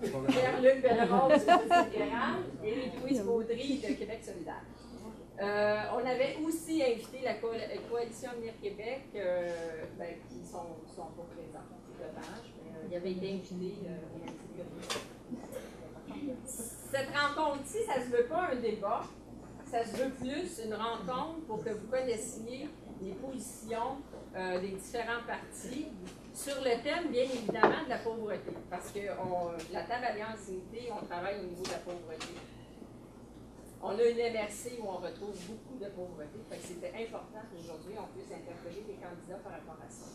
Pierre-Luc Bellerose, libéral, et Louise Baudry de Québec solidaire. On avait aussi invité la Coalition Avenir Québec, qui sont pas présents, c'est dommage, mais il avait été invité. Cette rencontre-ci, ça ne se veut pas un débat, ça se veut plus une rencontre pour que vous connaissiez les positions des différents partis sur le thème, bien évidemment, de la pauvreté. Parce que la table Alliance Unité, on travaille au niveau de la pauvreté. On a une MRC où on retrouve beaucoup de pauvreté. Fait que c'était important qu'aujourd'hui, on puisse interpeller les candidats par rapport à ça.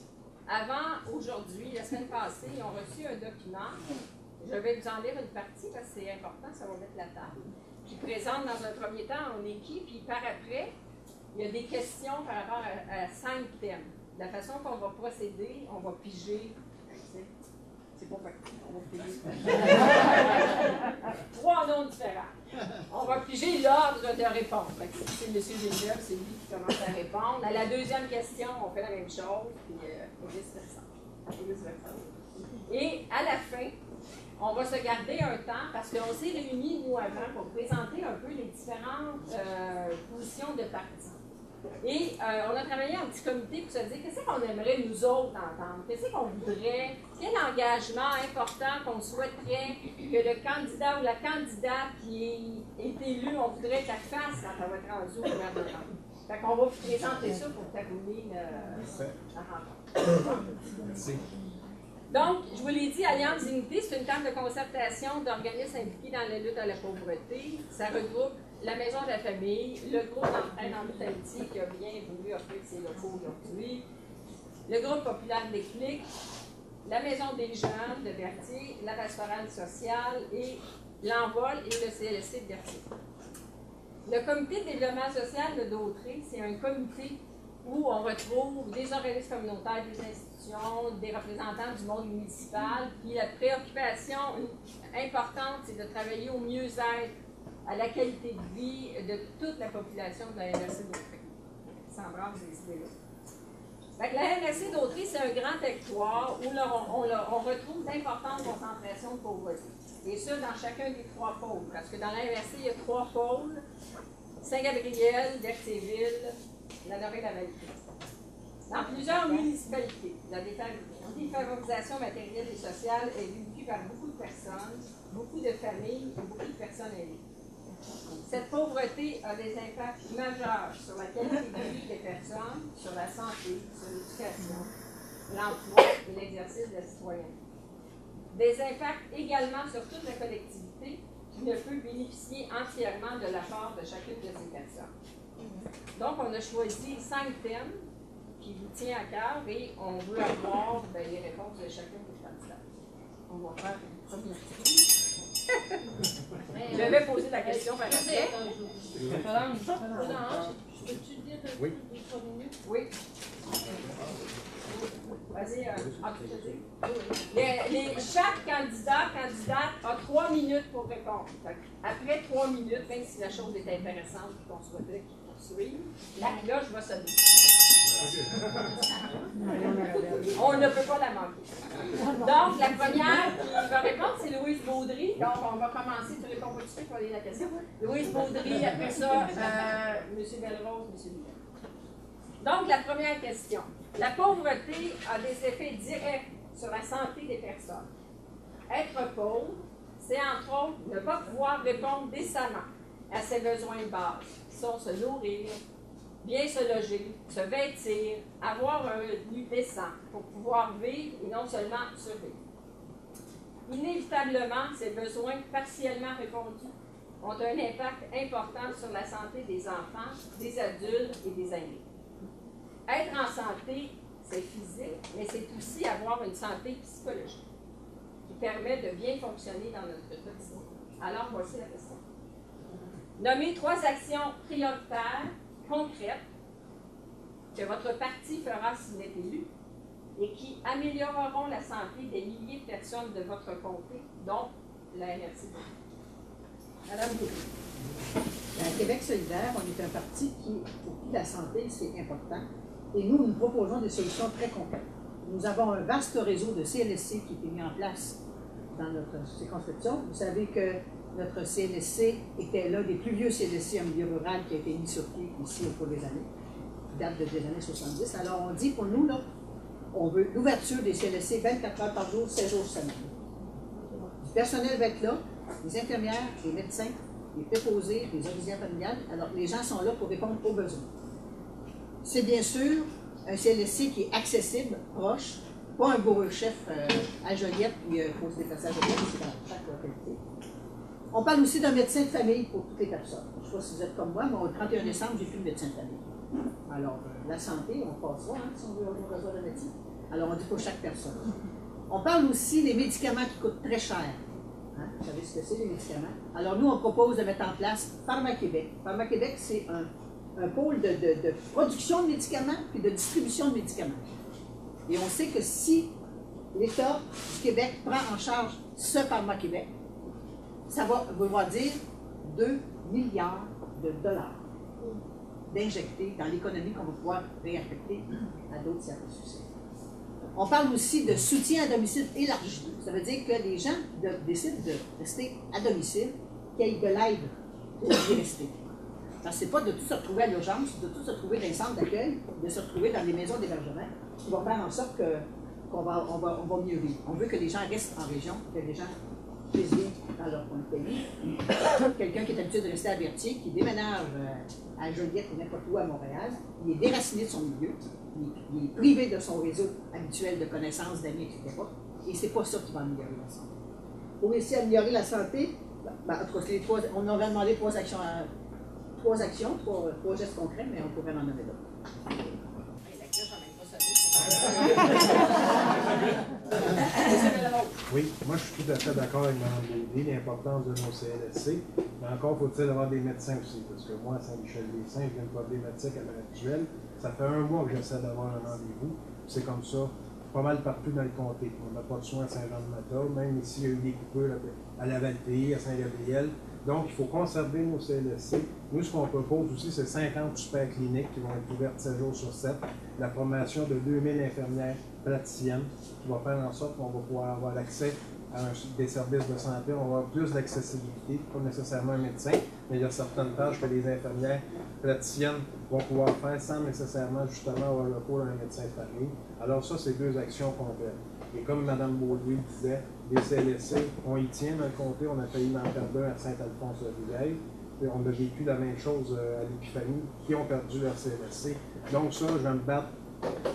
Avant, aujourd'hui, la semaine passée, ils ont reçu un document. Je vais vous en lire une partie parce que c'est important, ça va mettre la table. Qui présente dans un premier temps en équipe, puis par après, il y a des questions par rapport à 5 thèmes. La façon qu'on va procéder, on va piger. C'est pas facile, on va piger. 3 noms différents. On va piger l'ordre de réponse. C'est M. Villeneuve, c'est lui qui commence à répondre. À la deuxième question, on fait la même chose, puis vice-versa. Et à la fin, on va se garder un temps, parce qu'on s'est réunis, nous, avant, pour présenter un peu les différentes positions de partis. Et on a travaillé en petit comité pour se dire qu'est-ce qu'on aimerait nous autres entendre, qu'est-ce qu'on voudrait, quel engagement important qu'on souhaiterait que le candidat ou la candidate qui est élu, on voudrait qu'elle fasse quand elle va être rendue au gouvernement. Fait qu'on va vous présenter ça pour terminer la rencontre. Merci. Donc, je vous l'ai dit, Alliance Unité, c'est une table de concertation d'organismes impliqués dans la lutte à la pauvreté. Ça regroupe la Maison de la Famille, le groupe d'entraide en Brutalité qui a bien voulu offrir ses locaux aujourd'hui, le groupe populaire des Clics, la Maison des Jeunes de Berthier, la Pastorale sociale et l'Envol et le CLSC de Berthier. Le Comité de développement social de Dautré, c'est un comité où on retrouve des organismes communautaires, des institutions, des représentants du monde municipal. Puis la préoccupation importante, c'est de travailler au mieux-être, à la qualité de vie de toute la population de la MRC d'Autré. Ça embrasse ces idées-là. La MRC d'Autré, c'est un grand territoire où on retrouve d'importantes concentrations de pauvreté. Et ça, dans chacun des 3 pôles. Parce que dans la MRC, il y a 3 pôles. Saint-Gabriel, Berthierville, la Dorée-la-Vallée. Dans plusieurs municipalités, la défavorisation matérielle et sociale est vécue par beaucoup de personnes, beaucoup de familles et beaucoup de personnes aînées. Cette pauvreté a des impacts majeurs sur la qualité de vie des personnes, sur la santé, sur l'éducation, l'emploi et l'exercice de la citoyenneté. Des impacts également sur toute la collectivité qui ne peut bénéficier entièrement de l'apport de chacune de ces personnes. Donc, on a choisi 5 thèmes qui vous tiennent à cœur et on veut avoir les réponses de chacun des candidats. On va faire une première question. Je vais poser la question par après. Peux-tu dire oui. 3 minutes? Oui. Vas-y, chaque candidate a 3 minutes pour répondre. Après 3 minutes, même si la chose est intéressante et qu'on souhaiterait qu'il poursuive, la cloche va sonner. On ne peut pas la manquer. Donc, la première qui va répondre, c'est Louise Baudry. Donc, on va commencer. Tu réponds pas tout de suite pour aller la question. Louise Baudry, après ça, M. Bellerose, M. Villeneuve. Donc, la première question. La pauvreté a des effets directs sur la santé des personnes. Être pauvre, c'est entre autres ne pas pouvoir répondre décemment à ses besoins de base, qui sont se nourrir, bien se loger, se vêtir, avoir un revenu décent pour pouvoir vivre et non seulement survivre. Inévitablement, ces besoins partiellement répondus ont un impact important sur la santé des enfants, des adultes et des aînés. Être en santé, c'est physique, mais c'est aussi avoir une santé psychologique qui permet de bien fonctionner dans notre quotidien. Alors, voici la question. Nommez 3 actions prioritaires, concrètes, que votre parti fera s'il est élu et qui amélioreront la santé des milliers de personnes de votre comté, dont la MRC. Madame Gauthier. À Québec solidaire, on est un parti pour qui la santé, c'est important. Et nous proposons des solutions très concrètes. nous avons un vaste réseau de CLSC qui a été mis en place dans notre circonscription. Vous savez que notre CLSC était l'un des plus vieux CLSC en milieu rural qui a été mis sur pied ici au cours des années, qui date des années 70. Alors on dit pour nous, là, on veut l'ouverture des CLSC 24 heures par jour, 7 jours semaine. Le personnel va être là, les infirmières, les médecins, les préposés, les auxiliaires familiales. Alors les gens sont là pour répondre aux besoins. C'est bien sûr un CLSC qui est accessible, proche, pas un bourreau-chef à Joliette, puis il faut se déplacer à Joliette, c'est dans chaque localité. On parle aussi d'un médecin de famille pour toutes les personnes. Je ne sais pas si vous êtes comme moi, mais au 31 décembre, j'ai plus de médecin de famille. Alors, la santé, on passera, si on veut avoir besoin de médecin. Alors, on dit pour chaque personne. On parle aussi des médicaments qui coûtent très cher. Hein? Vous savez ce que c'est, les médicaments? Alors, nous, on propose de mettre en place Pharma-Québec. Pharma-Québec, c'est un pôle de production de médicaments puis de distribution de médicaments. Et on sait que si l'État du Québec prend en charge ce Pharma-Québec, ça va vouloir dire 2 milliards de dollars d'injecter dans l'économie qu'on va pouvoir réaffecter à d'autres services sociaux. On parle aussi de soutien à domicile élargi. Ça veut dire que les gens décident de rester à domicile, qu'ils aient de l'aide pour y rester. Parce que ce n'est pas de tout se retrouver à l'urgence, de tout se retrouver dans les centres d'accueil, de se retrouver dans les maisons d'hébergement, qui va faire en sorte qu'on va mieux vivre. On veut que les gens restent en région, que les gens puissent vivre dans leur coin de pays. Quelqu'un qui est habitué de rester à Berthier, qui déménage à Joliette ou n'importe où à Montréal, il est déraciné de son milieu, il est privé de son réseau habituel de connaissances, d'amis, etc. Et c'est pas ça qui va améliorer la santé. Pour réussir à améliorer la santé, en tout cas, on aurait demandé trois gestes concrets, mais on pourrait en nommer d'autres. Oui, moi je suis tout à fait d'accord avec Mme Beaulieu, l'importance de nos CLSC, mais encore faut-il avoir des médecins aussi, parce que moi, à Saint-Michel-des-Saints, je viens de problématique à l'heure actuelle, ça fait 1 mois que j'essaie d'avoir un rendez-vous, c'est comme ça, pas mal partout dans le comté. On n'a pas de soins à Saint-Jean-de-Mata, même ici il y a eu des coupures à la Valtée, à Saint-Gabriel. Donc, il faut conserver nos CLSC. Nous, ce qu'on propose aussi, c'est 50 super cliniques qui vont être ouvertes 7 jours sur 7. La formation de 2000 infirmières praticiennes qui va faire en sorte qu'on va pouvoir avoir accès à des services de santé. On va avoir plus d'accessibilité, pas nécessairement un médecin, mais il y a certaines tâches que les infirmières praticiennes vont pouvoir faire sans nécessairement justement avoir le recours à un médecin de famille. Alors ça, c'est 2 actions complètes. Et comme Mme Beaulieu disait, les CLSC, on y tient dans le comté, on a failli en perdre un à Saint-Alphonse-de-Rivière. On a vécu la même chose à l'Épiphanie, qui ont perdu leur CLSC. Donc ça, je vais me battre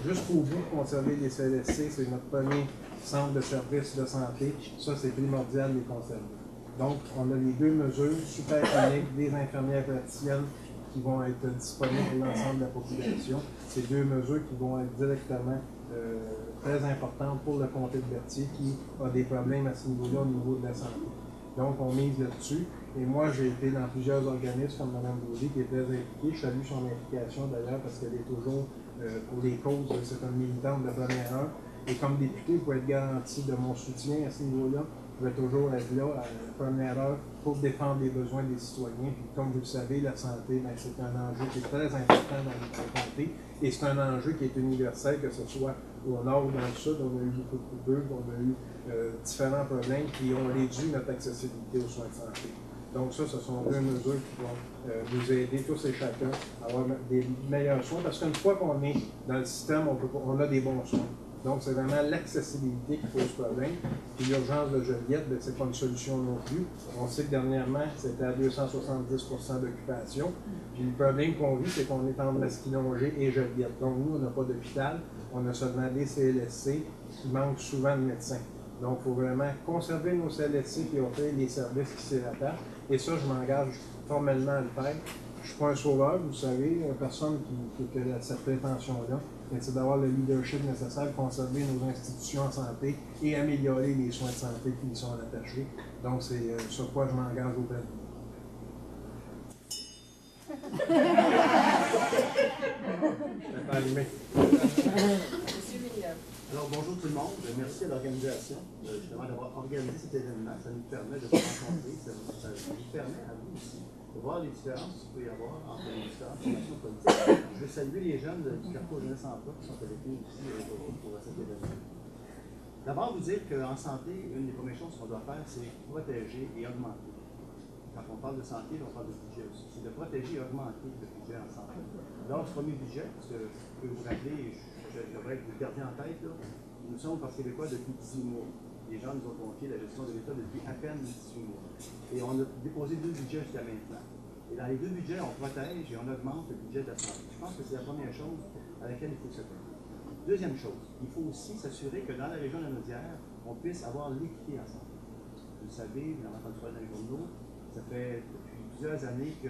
jusqu'au bout pour conserver les CLSC. C'est notre premier centre de services de santé. Ça, c'est primordial de les conserver. Donc, on a les 2 mesures, super cliniques, des infirmières praticiennes qui vont être disponibles pour l'ensemble de la population. Ces 2 mesures qui vont être directement très importantes pour le comté de Berthier qui a des problèmes à ce niveau-là au niveau de la santé. Donc, on mise là-dessus. Et moi, j'ai été dans plusieurs organismes comme Mme Beaulieu qui est très impliquée. Je salue son implication d'ailleurs parce qu'elle est toujours pour les causes, c'est une militante de première heure. Et comme député, pour être garanti de mon soutien à ce niveau-là, je vais toujours être là à la première heure pour défendre les besoins des citoyens. Puis comme vous le savez, la santé, c'est un enjeu qui est très important dans notre comté. Et c'est un enjeu qui est universel, que ce soit au nord ou dans le sud. On a eu beaucoup de coupures, on a eu différents problèmes qui ont réduit notre accessibilité aux soins de santé. Donc ça, ce sont 2 mesures qui vont nous aider tous et chacun à avoir des meilleurs soins. Parce qu'une fois qu'on est dans le système, on a des bons soins. Donc, c'est vraiment l'accessibilité qui pose problème. Puis l'urgence de Joliette, ce n'est pas une solution non plus. On sait que dernièrement, c'était à 270% d'occupation. Puis le problème qu'on vit, c'est qu'on est entre Masquinongé et Joliette. Donc, nous, on n'a pas d'hôpital. On a seulement des CLSC qui manquent souvent de médecins. Donc, il faut vraiment conserver nos CLSC et offrir les services qui s'y rattachent. Et ça, je m'engage formellement à le faire. Je ne suis pas un sauveur, vous savez, personne qui a cette prétention-là. Mais c'est d'avoir le leadership nécessaire pour conserver nos institutions en santé et améliorer les soins de santé qui y sont attachés. Donc, c'est sur quoi je m'engage au plan. Monsieur Villeneuve. Alors, bonjour tout le monde. Merci à l'organisation justement d'avoir organisé cet événement. Ça nous permet de se rencontrer. Ça nous permet à vous aussi de voir les différences qu'il peut y avoir entre les différentes formations politiques. Je veux saluer les jeunes du Carrefour Jeunesse Emploi qui sont avec nous ici pour cet événement. D'abord, vous dire qu'en santé, une des premières choses qu'on doit faire, c'est protéger et augmenter. Quand on parle de santé, on parle de budget aussi. C'est de protéger et augmenter le budget en santé. Lors du premier budget, parce que je peux vous rappeler, je devrais que vous le gardiez en tête, là, nous sommes Parti québécois depuis 18 mois. Les gens nous ont confié la gestion de l'État depuis à peine 18 mois. Et on a déposé 2 budgets jusqu'à maintenant. Et dans les 2 budgets, on protège et on augmente le budget de la santé. Je pense que c'est la première chose à laquelle il faut se faire. Deuxième chose, il faut aussi s'assurer que dans la région de la Naudière, on puisse avoir l'équité en santé. Vous le savez, vous en avez entendu parler dans les journaux, ça fait depuis plusieurs années que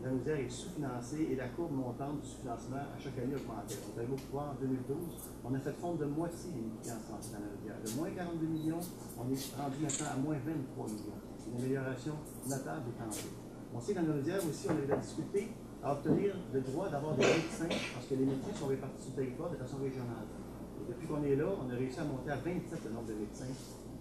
la Naudière est sous-financée et la courbe montante du sous-financement à chaque année augmentait. On est arrivé au pouvoir en 2012, on a fait fondre de moitié l'équité en santé dans la Naudière. De moins 42 millions, on est rendu maintenant à moins 23 millions. Une amélioration notable est en vue. On sait qu'en Naudière aussi, on a eu la difficulté à obtenir le droit d'avoir des médecins parce que les médecins sont répartis sur le territoire de façon régionale. Et depuis qu'on est là, on a réussi à monter à 27 le nombre de médecins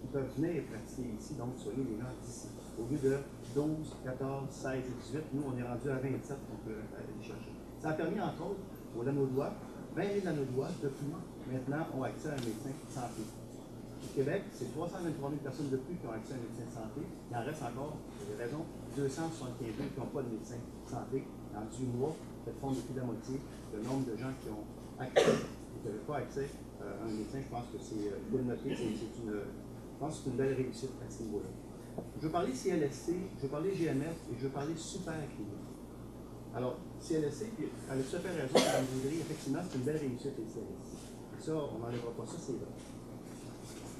qui peuvent venir pratiquer ici, donc soigner les gens d'ici. Au lieu de 12, 14, 16 et 18, nous, on est rendu à 27 qu'on peut aller chercher. Ça a permis, entre autres, aux Lanaudois, 20 000 Lanaudois, depuis maintenant, ont accès à un médecin de santé. Au Québec, c'est 323 000 personnes de plus qui ont accès à un médecin de santé. Il en reste encore, pour des raisons, 275 000 qui n'ont pas de médecin de santé. Dans 18 mois, ça fond depuis la moitié le nombre de gens qui ont accès et qui n'avaient pas accès à un médecin. Je pense que c'est, il faut le noter, je pense que c'est une belle réussite à ce niveau-là. Je veux parler CLSC, je veux parler GMF et je veux parler super clinique. Alors, CLSC, puis elle a tout à fait raison, Mme Boudry, effectivement, c'est une belle réussite, les CLSC. Et ça, on n'enlèvera pas ça, c'est là.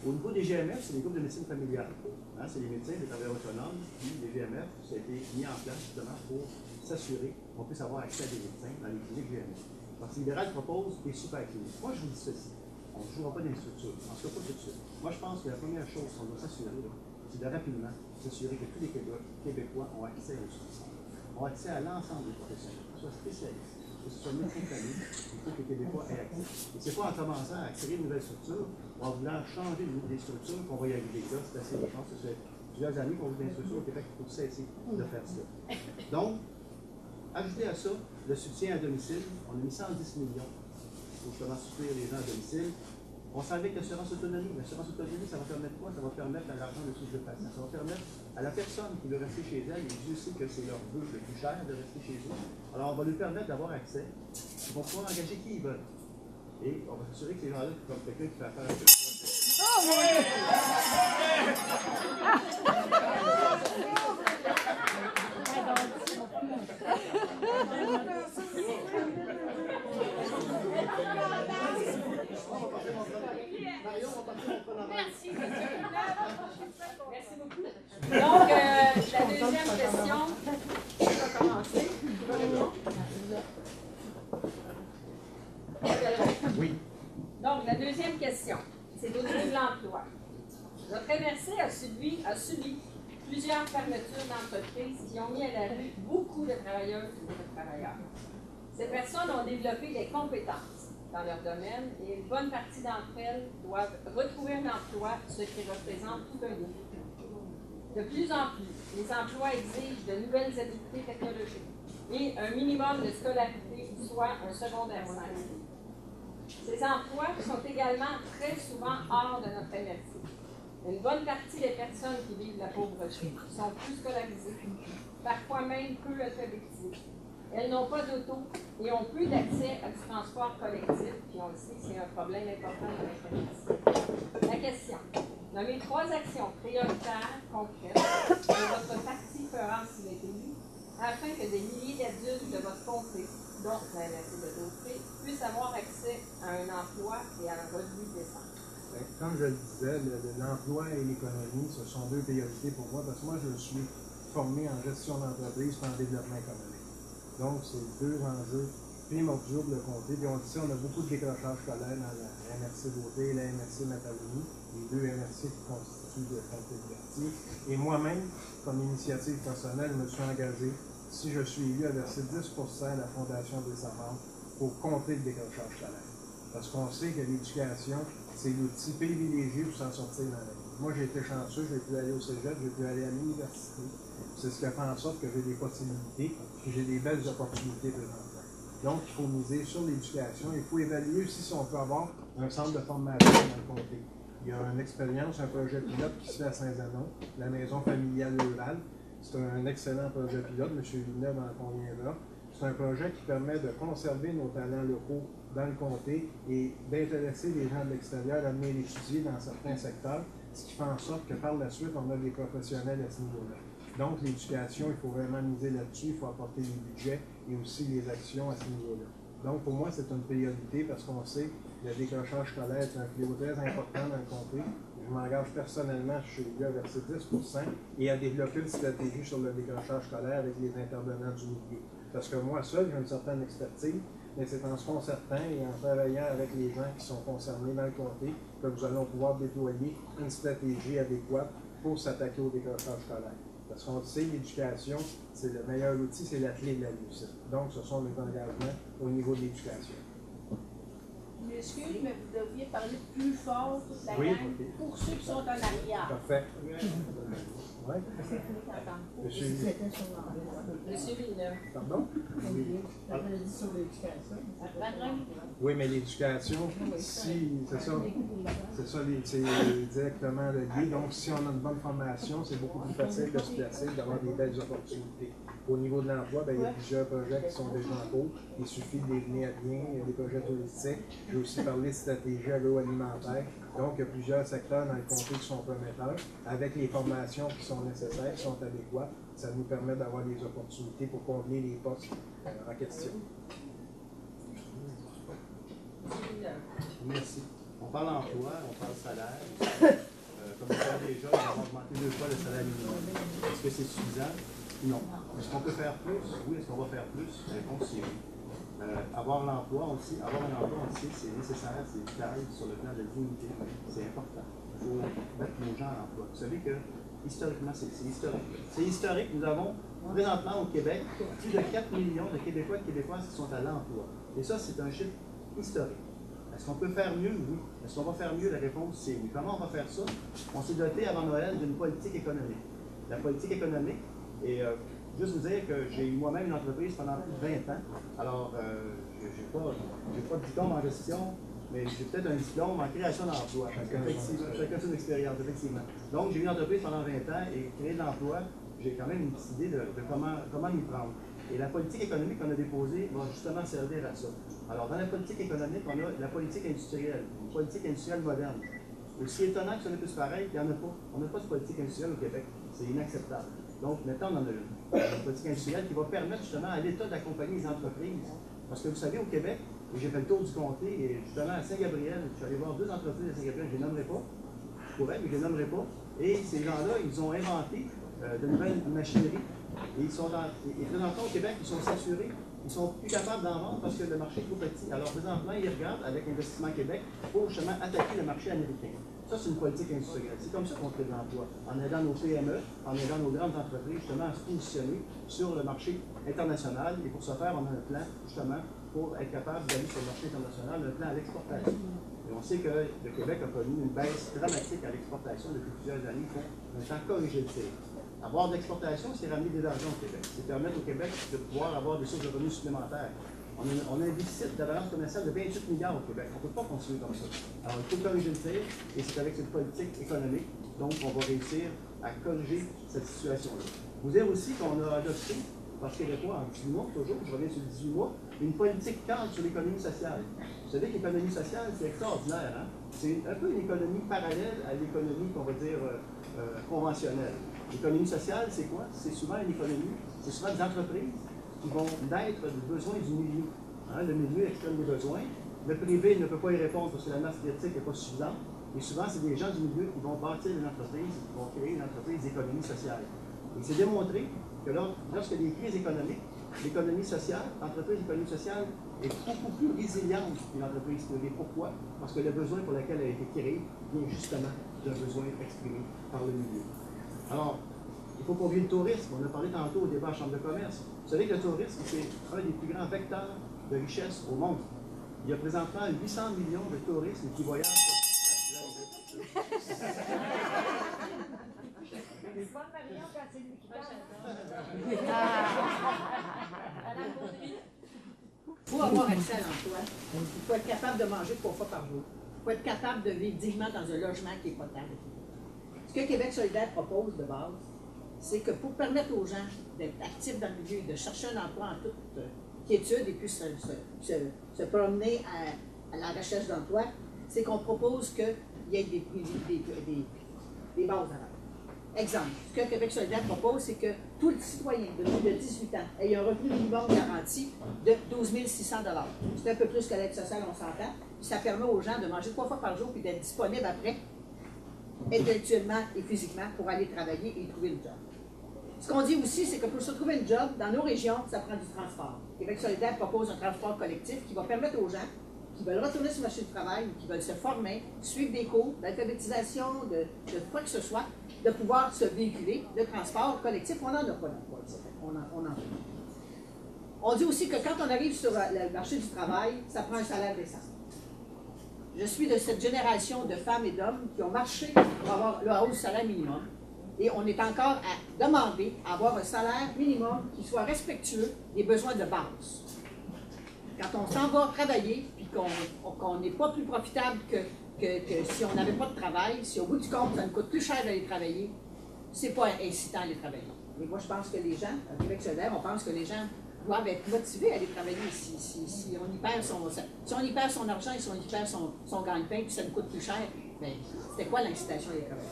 Au niveau des GMF, c'est les groupes de médecine familiale. Hein, c'est les médecins, les travailleurs autonomes, puis les GMF, ça a été mis en place justement pour s'assurer qu'on puisse avoir accès à des médecins dans les cliniques GMF. Le Parti libéral propose des super cliniques. Moi, je vous dis ceci. On ne jouera pas dans les structures. On ne se fait pas tout de suite. Moi, je pense que la première chose qu'on doit s'assurer, c'est de rapidement s'assurer que tous les Québécois ont accès aux soins, ont accès à l'ensemble des professionnels, que ce soit spécialistes, que ce soit médecins de famille, il faut que les Québécois aient accès. Et c'est pas en commençant à créer une nouvelle structure, ou en voulant changer des structures qu'on va y arriver. Là, c'est assez, je pense que ça fait plusieurs années qu'on veut des structures au Québec, il faut cesser de faire ça. Donc, ajouter à ça le soutien à domicile, on a mis 110 millions pour justement soutenir les gens à domicile. On savait que l'assurance autonomie, ça va permettre quoi? Ça va permettre à l'argent de suivre le patient. Ça va permettre à la personne qui veut rester chez elle, et Dieu sait que c'est leur vœu le plus cher de rester chez eux. Alors, on va lui permettre d'avoir accès. Ils vont pouvoir engager qui ils veulent. Et on va s'assurer que ces gens-là, comme quelqu'un qui fait affaire avec eux. Merci. Merci beaucoup. Donc, la deuxième question, on va commencer. Oui. Donc, la deuxième question, c'est au niveau de l'emploi. Notre MRC a subi plusieurs fermetures d'entreprises qui ont mis à la rue beaucoup de travailleuses et de travailleurs. Ces personnes ont développé des compétences dans leur domaine et une bonne partie d'entre elles doivent retrouver un emploi, ce qui représente tout un défi. De plus en plus, les emplois exigent de nouvelles habiletés technologiques et un minimum de scolarité, soit un secondaire 5. Ces emplois sont également très souvent hors de notre MRC. Une bonne partie des personnes qui vivent la pauvreté sont plus scolarisées, parfois même peu alphabétisées. Elles n'ont pas d'auto et ont peu d'accès à du transport collectif, puis on le sait, c'est un problème important dans notre MRC. La question, nommez 3 actions prioritaires, concrètes, que votre parti fera s'il est élu, afin que des milliers d'adultes de votre comté, dont la MRC de Dauphine, puissent avoir accès à un emploi et à un revenu décent. Comme je le disais, l'emploi et l'économie, ce sont 2 priorités pour moi, parce que moi, je suis formé en gestion d'entreprise et en développement économique. Donc, c'est 2 enjeux primordiaux pour le comté. Puis on le sait, on a beaucoup de décrochage scolaire dans la MRC Dauphine et la MRC Matalonie, les 2 MRC qui constituent le comté de Berthier. Et moi-même, comme initiative personnelle, je me suis engagé, si je suis élu, à verser 10% à la Fondation des Samars pour contrer le décrochage scolaire. Parce qu'on sait que l'éducation, c'est l'outil privilégié pour s'en sortir dans la vie. Moi, j'ai été chanceux, j'ai pu aller au cégep, j'ai pu aller à l'université. C'est ce qui a fait en sorte que j'ai des possibilités, que j'ai des belles opportunités présentement. Donc, il faut miser sur l'éducation. Il faut évaluer aussi si on peut avoir un centre de formation dans le comté. Il y a une expérience, un projet pilote qui se fait à Saint-Zanon, la maison familiale rurale. C'est un excellent projet pilote, M. Villeneuve en conviendra. C'est un projet qui permet de conserver nos talents locaux dans le comté et d'intéresser les gens de l'extérieur à venir étudier dans certains secteurs, ce qui fait en sorte que par la suite, on a des professionnels à ce niveau-là. Donc, l'éducation, il faut vraiment miser là-dessus, il faut apporter les budgets et aussi les actions à ce niveau-là. Donc, pour moi, c'est une priorité parce qu'on sait que le décrochage scolaire est un fléau très important dans le comté. Je m'engage personnellement chez lui à verser 10% et à développer une stratégie sur le décrochage scolaire avec les intervenants du milieu. Parce que moi, seul, j'ai une certaine expertise, mais c'est en se concertant et en travaillant avec les gens qui sont concernés dans le comté que nous allons pouvoir déployer une stratégie adéquate pour s'attaquer au décrochage scolaire. Parce qu'on sait, l'éducation, c'est le meilleur outil, c'est la clé de la réussite. Donc, ce sont les engagements au niveau de l'éducation. Je m'excuse, mais vous devriez parler plus fort, toute la Oui, gang, ok. pour ceux qui sont en arrière. Parfait. Oui. Monsieur, Monsieur Villeneuve. pardon? sur l'éducation. Oui, mais l'éducation, si, c'est ça, c'est directement lié. Donc, si on a une bonne formation, c'est beaucoup plus facile de se placer, d'avoir des belles opportunités. Au niveau de l'emploi, il y a plusieurs projets qui sont déjà en cours. Il suffit de les mener à bien. Il y a des projets touristiques. J'ai aussi parlé de stratégie agroalimentaire. Donc, il y a plusieurs secteurs dans le comté qui sont prometteurs. Avec les formations qui sont nécessaires, qui sont adéquates, ça nous permet d'avoir des opportunités pour combler les postes en question. Merci. On parle emploi, on parle salaire. Comme vous savez déjà, on va augmenter 2 fois le salaire minimum. Est-ce que c'est suffisant? Non. Est-ce qu'on peut faire plus? Oui. Est-ce qu'on va faire plus? La réponse c'est oui. Avoir l'emploi aussi, avoir un emploi aussi, c'est nécessaire, c'est vital sur le plan de la dignité. C'est important. Il faut mettre nos gens à l'emploi. Vous savez que, historiquement, c'est historique. C'est historique. Nous avons présentement au Québec plus de 4 millions de Québécois et de Québécoises qui sont à l'emploi. Et ça, c'est un chiffre historique. Est-ce qu'on peut faire mieux? Oui. Est-ce qu'on va faire mieux? La réponse, c'est oui. Comment on va faire ça? On s'est doté avant Noël d'une politique économique. La politique économique, et juste vous dire que j'ai eu moi-même une entreprise pendant plus de 20 ans. Alors, je n'ai pas de diplôme en gestion, mais j'ai peut-être un diplôme en création d'emploi. Chacun son expérience, effectivement. Donc, j'ai eu une entreprise pendant 20 ans et créer de l'emploi, j'ai quand même une petite idée de comment m'y prendre. Et la politique économique qu'on a déposée va justement servir à ça. Alors, dans la politique économique, on a la politique industrielle, une politique industrielle moderne. Aussi étonnant que ça n'est plus pareil, il n'y en a pas. On n'a pas de politique industrielle au Québec. C'est inacceptable. Donc, maintenant, on en a une politique industrielle qui va permettre justement à l'État d'accompagner les entreprises. Parce que vous savez, au Québec, et j'ai fait le tour du comté, et justement à Saint-Gabriel, je suis allé voir 2 entreprises à Saint-Gabriel, je ne les nommerai pas. Je pourrais, mais je ne les nommerai pas. Et ces gens-là, ils ont inventé de nouvelles machineries. Et présentement au Québec, ils sont saturés. Ils sont plus capables d'en vendre parce que le marché est trop petit. Alors présentement, ils regardent avec Investissement Québec pour justement attaquer le marché américain. Ça, c'est une politique industrielle. C'est comme ça qu'on crée de l'emploi, en aidant nos PME, en aidant nos grandes entreprises justement à se positionner sur le marché international. Et pour ce faire, on a un plan justement pour être capable d'aller sur le marché international, un plan à l'exportation. Et on sait que le Québec a connu une baisse dramatique à l'exportation depuis plusieurs années. Il faut maintenant corriger le tir. Avoir de l'exportation, c'est ramener de l'argent au Québec. C'est permettre au Québec de pouvoir avoir des sources de revenus supplémentaires. On a un déficit de balance commerciale de 28 milliards au Québec. On ne peut pas continuer comme ça. Alors, il faut corriger le tir, et c'est avec cette politique économique, donc, qu'on va réussir à corriger cette situation-là. Vous dire aussi qu'on a adopté, parce qu'il y a quoi, en 18 mois, toujours, je reviens sur les 18 mois, une politique cadre sur l'économie sociale. Vous savez que l'économie sociale, c'est extraordinaire, hein? C'est un peu une économie parallèle à l'économie qu'on va dire conventionnelle. L'économie sociale, c'est quoi? C'est souvent une économie, c'est souvent des entreprises qui vont naître des besoins du milieu. Hein? Le milieu exprime des besoins. Le privé ne peut pas y répondre parce que la masse critique n'est pas suffisante. Et souvent, c'est des gens du milieu qui vont bâtir une entreprise, qui vont créer une entreprise d'économie sociale. Et c'est démontré que lorsqu'il y a des crises économiques, l'économie sociale, l'entreprise d'économie sociale est beaucoup plus résiliente qu'une entreprise privée. Pourquoi? Parce que le besoin pour lequel elle a été créée vient justement d'un besoin exprimé par le milieu. Alors, il faut qu'on vienne le tourisme. On a parlé tantôt au débat à la Chambre de commerce. Vous savez que le tourisme, c'est un des plus grands vecteurs de richesse au monde. Il y a présentement 800 millions de touristes qui voyagent sur Il faut avoir accès à l'emploi. Il faut être capable de manger 3 fois par jour. Il faut être capable de vivre dignement dans un logement qui est potable. Ce que Québec solidaire propose de base, c'est que pour permettre aux gens d'être actifs dans le milieu, de chercher un emploi en toute quiétude et puis se promener à la recherche d'emploi, c'est qu'on propose qu'il y ait des bases à l'emploi. Exemple, ce que Québec solidaire propose, c'est que tout le citoyen de plus de 18 ans ait un revenu minimum garanti de 12 600 $. C'est un peu plus que l'aide sociale, on s'entend. Ça permet aux gens de manger 3 fois par jour puis d'être disponibles après, intellectuellement et physiquement, pour aller travailler et trouver une job. Ce qu'on dit aussi, c'est que pour se trouver une job, dans nos régions, ça prend du transport. Québec solidaire propose un transport collectif qui va permettre aux gens qui veulent retourner sur le marché du travail ou qui veulent se former, suivre des cours d'alphabétisation, de quoi que ce soit, de pouvoir se véhiculer. Le transport collectif, on n'en a pas d'emploi. On en a. On dit aussi que quand on arrive sur le marché du travail, ça prend un salaire décent. Je suis de cette génération de femmes et d'hommes qui ont marché pour avoir le hausse du salaire minimum. Et on est encore à demander à avoir un salaire minimum qui soit respectueux des besoins de base. Quand on s'en va travailler, puis qu'on n'est pas plus profitable que si on n'avait pas de travail, si au bout du compte, ça nous coûte plus cher d'aller travailler, c'est pas incitant à aller travailler. Mais moi, je pense que les gens, à Québec solidaire, on pense que les gens doivent être motivés à aller travailler si on y perd son argent et si on y perd son gagne-pain, puis ça nous coûte plus cher, bien, c'était quoi l'incitation à aller travailler?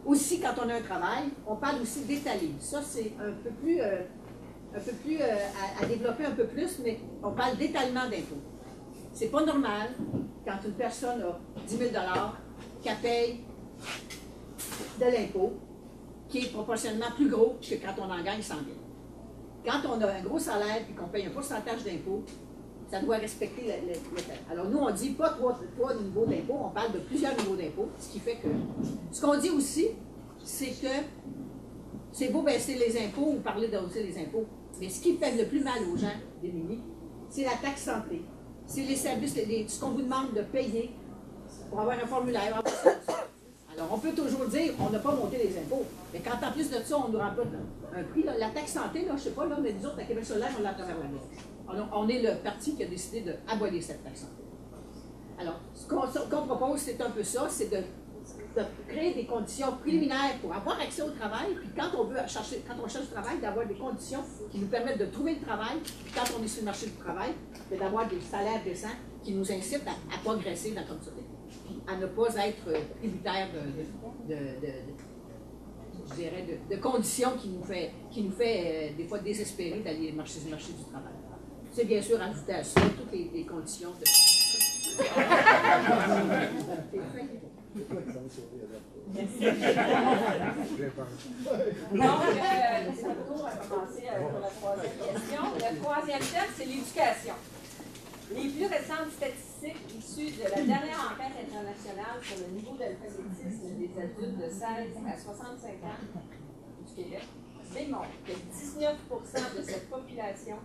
Aussi, quand on a un travail, on parle aussi d'étaler. Ça, c'est un peu plus à développer un peu plus, mais on parle d'étalement d'impôts. C'est pas normal, quand une personne a 10 000 $, qu'elle paye de l'impôt, qui est proportionnellement plus gros que quand on en gagne 100 000. Quand on a un gros salaire et qu'on paye un pourcentage d'impôt, ça doit respecter le. Alors nous, on dit pas 3 niveaux d'impôt, on parle de plusieurs niveaux d'impôt, ce qui fait que. Ce qu'on dit aussi, c'est que c'est beau baisser les impôts ou parler de hausser les impôts, mais ce qui fait le plus mal aux gens démunis, c'est la taxe santé. C'est les services, ce qu'on vous demande de payer pour avoir un formulaire. Alors, on peut toujours dire on n'a pas monté les impôts, mais quand en plus de ça, on nous rajoute un prix, là, la taxe santé, là, je ne sais pas, là, mais nous autres, à Québec solidaire, on l'a à travers la gorge. On est le parti qui a décidé d'abolir cette taxe santé. Alors, ce qu'on propose, c'est un peu ça, c'est de créer des conditions préliminaires pour avoir accès au travail, puis quand on cherche du travail, d'avoir des conditions qui nous permettent de trouver le travail, puis quand on est sur le marché du travail, d'avoir des salaires décents qui nous incitent à progresser dans comme ça, puis à ne pas être tributaire de conditions qui nous fait des fois désespérer d'aller marcher sur le marché du travail. C'est bien sûr ajouter à ça toutes les conditions de... Merci. Donc, le tour a commencé pour la troisième question. Le troisième thème, c'est l'éducation. Les plus récentes statistiques issues de la dernière enquête internationale sur le niveau d'alphabétisme des adultes de 16 à 65 ans du Québec démontrent que 19% de cette population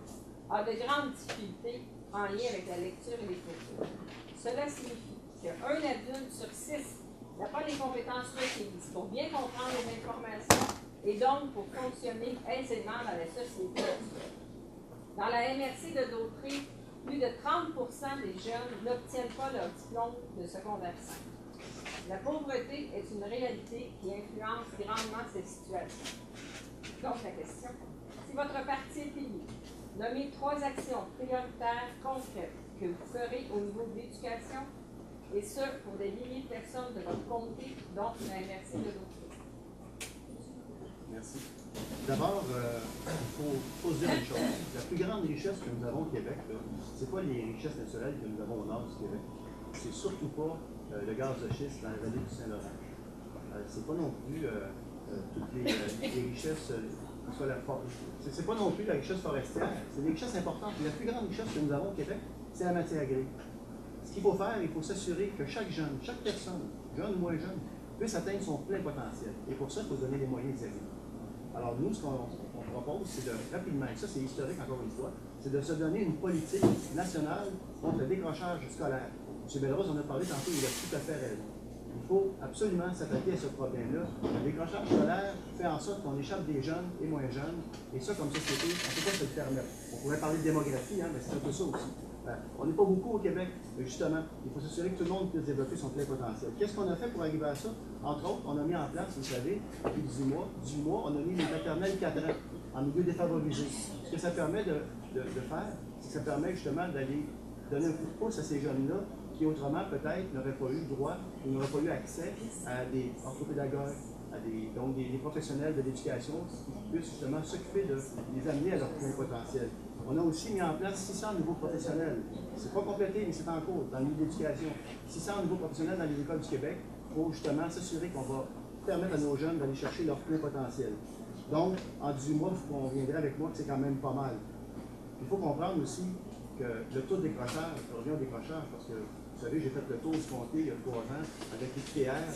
a de grandes difficultés en lien avec la lecture et l'écriture. Cela signifie qu'un adulte sur 6 n'a pas les compétences requises pour bien comprendre les informations et donc pour fonctionner aisément dans la société actuelle. Dans la MRC de Dautrey, plus de 30% des jeunes n'obtiennent pas leur diplôme de secondaire 5. La pauvreté est une réalité qui influence grandement ces situations. Donc la question, si votre parti est élu, nommez 3 actions prioritaires concrètes que vous ferez au niveau de l'éducation, et ce, pour des milliers de personnes de votre comté, dont la MRC de Dautrey. Merci. D'abord, il faut se dire une chose. La plus grande richesse que nous avons au Québec, ce n'est pas les richesses naturelles que nous avons au nord du Québec. C'est surtout pas le gaz de schiste dans la vallée du Saint-Laurent. C'est pas non plus toutes les richesses, c'est pas non plus la richesse forestière. C'est des richesses importantes. La plus grande richesse que nous avons au Québec, c'est la matière agricole. Ce qu'il faut faire, il faut s'assurer que chaque jeune, chaque personne, jeune ou moins jeune, puisse atteindre son plein potentiel. Et pour ça, il faut donner les moyens d'y arriver. Alors nous, ce qu'on propose, c'est de rapidement, et ça c'est historique encore une fois, c'est de se donner une politique nationale contre le décrochage scolaire. M. Belrose en a parlé tantôt, il a tout à fait raison. Il faut absolument s'attaquer à ce problème-là. Le décrochage scolaire fait en sorte qu'on échappe des jeunes et moins jeunes, et ça, comme société, on ne peut pas se le permettre. On pourrait parler de démographie, hein, mais c'est un peu ça aussi. On n'est pas beaucoup au Québec, mais justement, il faut s'assurer que tout le monde puisse développer son plein potentiel. Qu'est-ce qu'on a fait pour arriver à ça? Entre autres, on a mis en place, vous savez, depuis 10 mois, on a mis les maternelles 4 ans en milieu défavorisé. Ce que ça permet de faire, c'est que ça permet justement d'aller donner un coup de pouce à ces jeunes-là qui autrement peut-être n'auraient pas eu droit ou n'auraient pas eu accès à des orthopédagogues, donc des professionnels de l'éducation qui puissent justement s'occuper de les amener à leur plein potentiel. On a aussi mis en place 600 nouveaux professionnels. Ce n'est pas complété, mais c'est en cours dans le milieu de l'éducation. 600 nouveaux professionnels dans les écoles du Québec pour justement s'assurer qu'on va permettre à nos jeunes d'aller chercher leur plein potentiel. Donc, en 18 mois, vous conviendrez avec moi que c'est quand même pas mal. Il faut comprendre aussi que le taux de décrochage, je reviens au décrochage parce que, vous savez, j'ai fait le tour du comté il y a 3 ans avec l'IPR,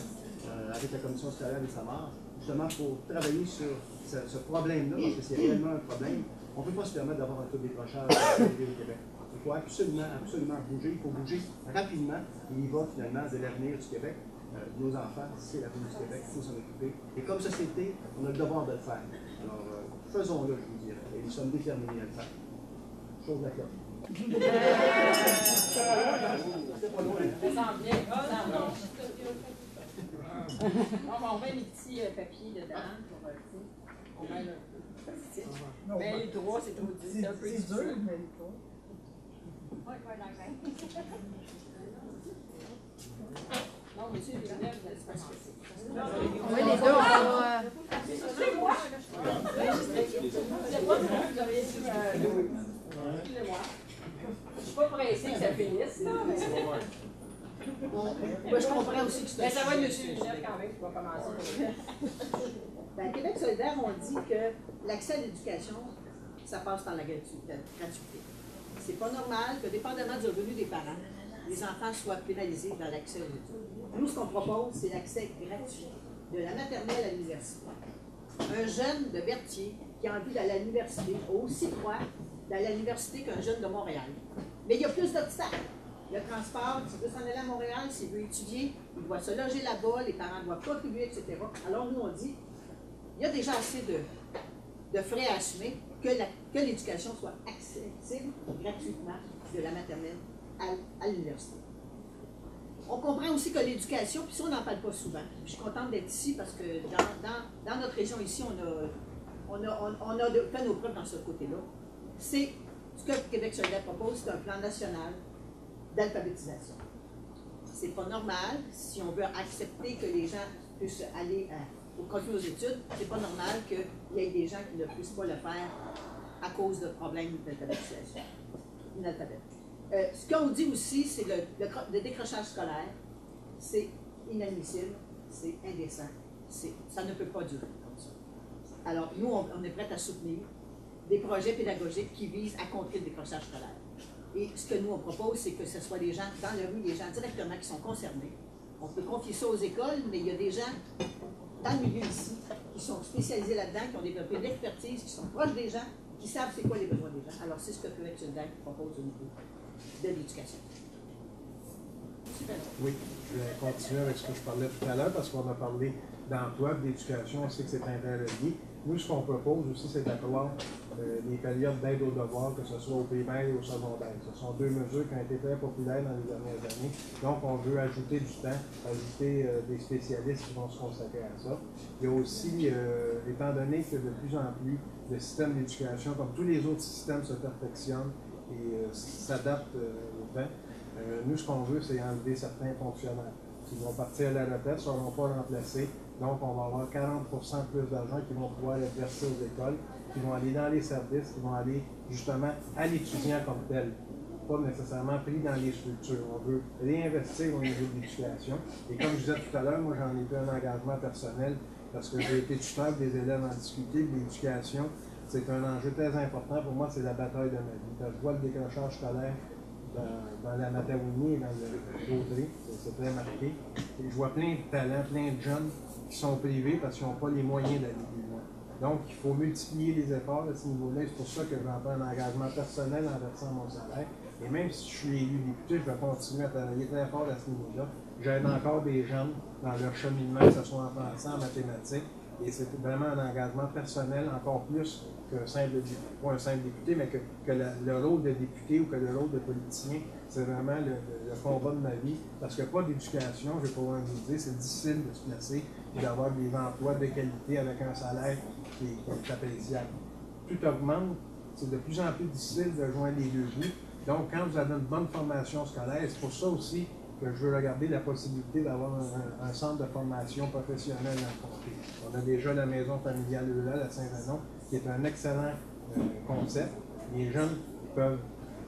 avec la commission scolaire des SAMAR, justement pour travailler sur ce problème-là, parce que c'est réellement un problème. On ne peut pas se permettre d'avoir un taux de décrochage au Québec. Il faut absolument bouger. Il faut bouger rapidement. Il y va finalement de l'avenir du Québec. Nos enfants, c'est l'avenir du Québec. Il faut s'en occuper. Et comme société, on a le devoir de le faire. Alors, faisons-le, je vous dirais. Et nous sommes déterminés à le faire. Chose la cloche. C'est pas loin. Ça sent bien. On met les petits papiers dedans pour on met le petit. Mais les droits, c'est trop difficile. C'est un peu difficile. dur, mais pas. Non, monsieur Villeneuve, c'est parce que c'est. Oui, les deux, on va. Excusez-moi. Excusez-moi. Je suis pas pressée que ça finisse, là. Moi, je comprends aussi que c'est Mais ça va être monsieur Villeneuve quand même qui va commencer. Ben, Québec solidaire, on dit que l'accès à l'éducation, ça passe par la gratuité. C'est pas normal que, dépendamment du revenu des parents, les enfants soient pénalisés dans l'accès aux études. Nous, ce qu'on propose, c'est l'accès gratuit de la maternelle à l'université. Un jeune de Berthier qui a envie d'aller à l'université a aussi droit d'aller à l'université qu'un jeune de Montréal. Mais il y a plus d'obstacles. Le transport, s'il veut s'en aller à Montréal, s'il veut étudier, il doit se loger là-bas, les parents doivent contribuer, etc. Alors nous, on dit, il y a déjà assez de frais à assumer que l'éducation soit accessible gratuitement de la maternelle à l'université. On comprend aussi que l'éducation, puis ça on n'en parle pas souvent, je suis contente d'être ici parce que dans notre région ici, on a fait nos preuves dans ce côté-là. C'est ce que Québec solidaire propose, c'est un plan national d'alphabétisation. C'est pas normal, si on veut accepter que les gens puissent aller continuer aux études, c'est pas normal qu'il y ait des gens qui ne puissent pas le faire à cause de problèmes d'alphabétisation. Ce qu'on dit aussi, c'est le décrochage scolaire, c'est inadmissible, c'est indécent, ça ne peut pas durer comme ça. Alors, nous, on est prêts à soutenir des projets pédagogiques qui visent à contrer le décrochage scolaire. Et ce que nous, on propose, c'est que ce soit des gens dans la rue, des gens directement qui sont concernés. On peut confier ça aux écoles, mais il y a des gens dans le milieu ici qui sont spécialisés là-dedans, qui ont développé de l'expertise, qui sont proches des gens, qui savent c'est quoi les besoins des gens. Alors, c'est ce que Québec solidaire propose au niveau de l'éducation. Oui, je vais continuer avec ce que je parlais tout à l'heure, parce qu'on a parlé d'emploi, d'éducation, on sait que c'est interrelié. Nous, ce qu'on propose aussi, c'est d'accroître les périodes d'aide aux devoirs, que ce soit au primaire et au secondaire. Ce sont deux mesures qui ont été très populaires dans les dernières années. Donc, on veut ajouter du temps, ajouter des spécialistes qui vont se consacrer à ça. Il y a aussi, étant donné que de plus en plus, le système d'éducation, comme tous les autres systèmes, se perfectionne et s'adapte au temps, nous, ce qu'on veut, c'est enlever certains fonctionnaires qui vont partir à la retraite, ne seront pas remplacés. Donc, on va avoir 40% plus d'argent qui vont pouvoir être versés aux écoles, qui vont aller dans les services, qui vont aller justement à l'étudiant comme tel, pas nécessairement pris dans les structures. On veut réinvestir au niveau de l'éducation. Et comme je disais tout à l'heure, moi, j'en ai fait un engagement personnel parce que j'ai été tuteur des élèves en difficulté. L'éducation, c'est un enjeu très important. Pour moi, c'est la bataille de ma vie. Quand je vois le décrochage scolaire dans la Matawini et dans le Gaudry, c'est très marqué. Et je vois plein de talents, plein de jeunes qui sont privés parce qu'ils n'ont pas les moyens d'aller plus loin. Donc, il faut multiplier les efforts à ce niveau-là. C'est pour ça que j'entends un engagement personnel en versant mon salaire. Et même si je suis élu député, je vais continuer à travailler très fort à ce niveau-là. J'aide encore des jeunes dans leur cheminement, que ce soit en français, en mathématiques. Et c'est vraiment un engagement personnel, encore plus qu'un simple député, pas un simple député, mais que le rôle de député ou que le rôle de politicien, c'est vraiment le combat de ma vie. Parce que pas d'éducation, je vais pouvoir vous dire, c'est difficile de se placer et d'avoir des emplois de qualité avec un salaire qui est appréciable. Tout augmente, c'est de plus en plus difficile de joindre les deux bouts. Donc, quand vous avez une bonne formation scolaire, c'est pour ça aussi que je veux regarder la possibilité d'avoir un centre de formation professionnelle dans le comté. On a déjà la maison familiale rurale à Saint-Venon, qui est un excellent concept. Les jeunes peuvent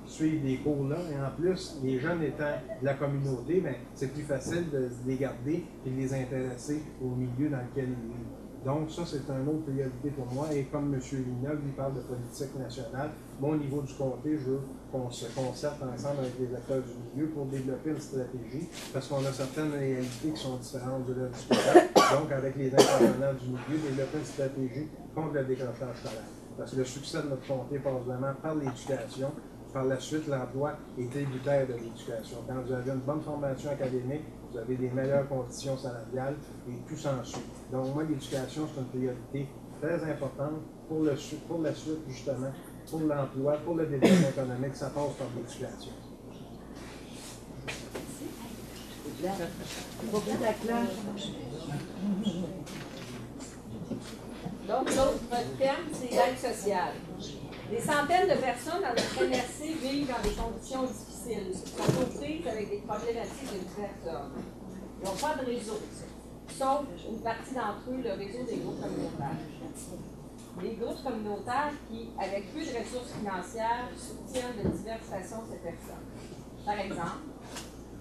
suivre des cours là, et en plus, les jeunes étant de la communauté, ben, c'est plus facile de les garder et de les intéresser au milieu dans lequel ils vivent. Donc, ça, c'est une autre priorité pour moi. Et comme M. Vignoble, lui parle de politique nationale, moi, au niveau du comté, je veux qu'on se concerte ensemble avec les acteurs du milieu pour développer une stratégie, parce qu'on a certaines réalités qui sont différentes de l'autre scolaire. Donc, avec les intervenants du milieu, développer une stratégie contre le décrochage scolaire. Parce que le succès de notre comté passe vraiment par l'éducation. Par la suite, l'emploi est tributaire de l'éducation. Quand vous avez une bonne formation académique, vous avez des meilleures conditions salariales et tout s'ensuit. Donc, moi, l'éducation, c'est une priorité très importante pour la suite, justement, pour l'emploi, pour le développement économique. Ça passe par l'éducation. Donc, l'autre terme, c'est l'aide sociale. Des centaines de personnes dans notre MRC vivent dans des conditions difficiles, sont aux prises avec des problématiques de diverses ordres. Ils n'ont pas de réseau, sauf une partie d'entre eux, le réseau des groupes communautaires. Les groupes communautaires qui, avec peu de ressources financières, soutiennent de diverses façons ces personnes. Par exemple,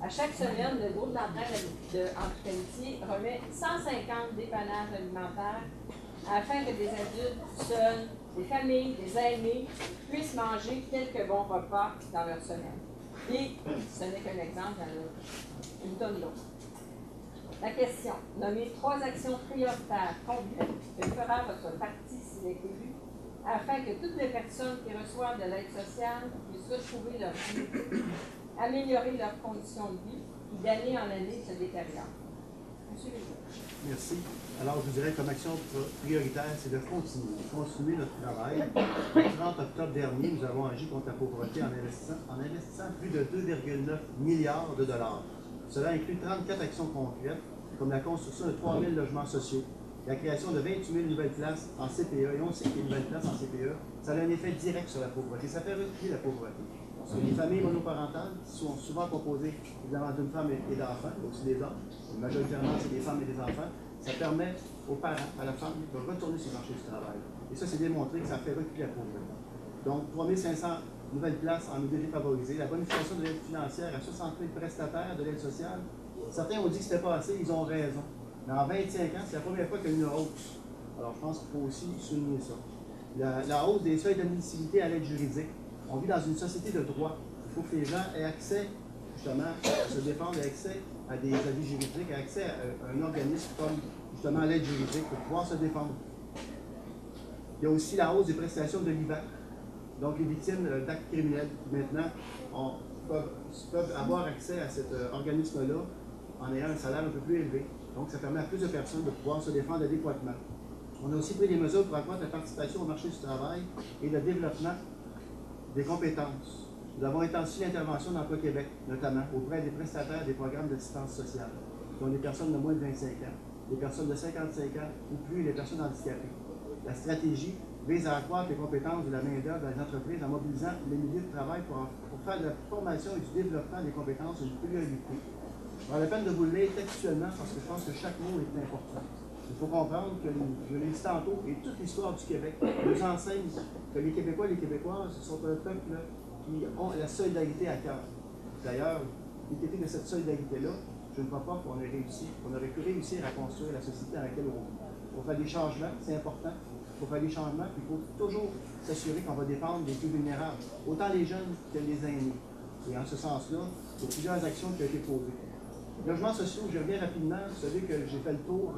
à chaque semaine, le groupe d'entraide entre Pelletier remet 150 dépannages alimentaires afin que des adultes seuls, des familles, des aînés puissent manger quelques bons repas dans leur semaine. Et ce n'est qu'un exemple, il y en a une tonne d'autres. La question, nommez 3 actions prioritaires concrètes que fera votre parti s'il est élu, afin que toutes les personnes qui reçoivent de l'aide sociale puissent retrouver leur dignité, améliorer leurs conditions de vie, qui d'année en année se détériorent. Monsieur le juge. Merci. Alors, je vous dirais comme action prioritaire, c'est de continuer notre travail. Le 30 octobre dernier, nous avons agi contre la pauvreté en investissant plus de 2,9 milliards de dollars. Cela inclut 34 actions concrètes, comme la construction de 3 000 logements sociaux, la création de 28 000 nouvelles places en CPE, et on sait que les nouvelles places en CPE, ça a un effet direct sur la pauvreté. Ça fait reculer la pauvreté. Parce que les familles monoparentales, qui sont souvent composées évidemment d'une femme et d'enfants, aussi des hommes, majoritairement c'est des femmes et des enfants, ça permet aux parents, à la femme, de retourner sur le marché du travail. Et ça, c'est démontré que ça fait reculer la pauvreté. Donc, 3 500 nouvelles places en milieu défavorisé, la bonification de l'aide financière à 60 000 prestataires de l'aide sociale. Certains ont dit que ce n'était pas assez, ils ont raison. Mais en 25 ans, c'est la première fois qu'il y a une hausse. Alors, je pense qu'il faut aussi souligner ça. La hausse des seuils d'admissibilité à l'aide juridique. On vit dans une société de droit. Il faut que les gens aient accès, justement, à se défendre, aient accès à des avis juridiques, aient accès à un organisme comme, justement, l'aide juridique pour pouvoir se défendre. Il y a aussi la hausse des prestations de l'IVAC. Donc, les victimes d'actes criminels, maintenant, peuvent avoir accès à cet organisme-là en ayant un salaire un peu plus élevé. Donc, ça permet à plus de personnes de pouvoir se défendre adéquatement. On a aussi pris des mesures pour accroître la participation au marché du travail et le développement des compétences. Nous avons intensifié l'intervention d'Emploi Québec, notamment auprès des prestataires des programmes d'assistance sociale, dont les personnes de moins de 25 ans, les personnes de 55 ans ou plus et les personnes handicapées. La stratégie vise à accroître les compétences de la main-d'œuvre dans les entreprises en mobilisant les milieux de travail pour faire de la formation et du développement des compétences une priorité. Alors, la peine de vous le lire textuellement parce que je pense que chaque mot est important. Il faut comprendre que, je l'ai dit tantôt, et toute l'histoire du Québec nous enseigne que les Québécois et les Québécoises sont un peuple qui ont la solidarité à cœur. D'ailleurs, l'idée de cette solidarité-là, je ne crois pas qu'on aurait pu réussir à construire la société dans laquelle on vit. Il faut faire des changements, c'est important. Il faut faire des changements, puis il faut toujours s'assurer qu'on va défendre des plus vulnérables, autant les jeunes que les aînés. Et en ce sens-là, il y a plusieurs actions qui ont été posées. Logements sociaux, je reviens rapidement. Vous savez que j'ai fait le tour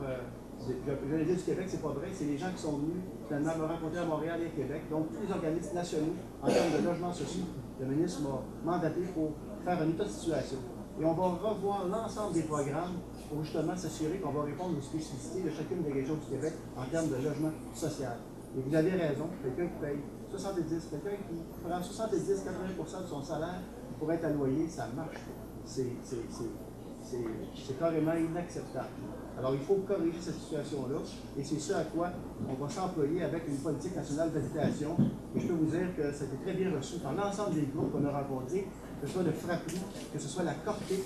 j'allais dire du Québec, c'est pas vrai, c'est les gens qui sont venus finalement me rencontrer à Montréal et à Québec, donc tous les organismes nationaux en termes de logements sociaux. Le ministre m'a mandaté pour faire un état de situation. Et on va revoir l'ensemble des programmes pour justement s'assurer qu'on va répondre aux spécificités de chacune des régions du Québec en termes de logement social. Et vous avez raison, quelqu'un qui paye 70, quelqu'un qui prend 70-80% de son salaire pour être à loyer, ça marche. C'est carrément inacceptable. Alors, il faut corriger cette situation-là, et c'est ce à quoi on va s'employer avec une politique nationale d'habitation. Et je peux vous dire que ça a été très bien reçu par l'ensemble des groupes qu'on a rencontrés, que ce soit le FRAPRI, que ce soit la Corté,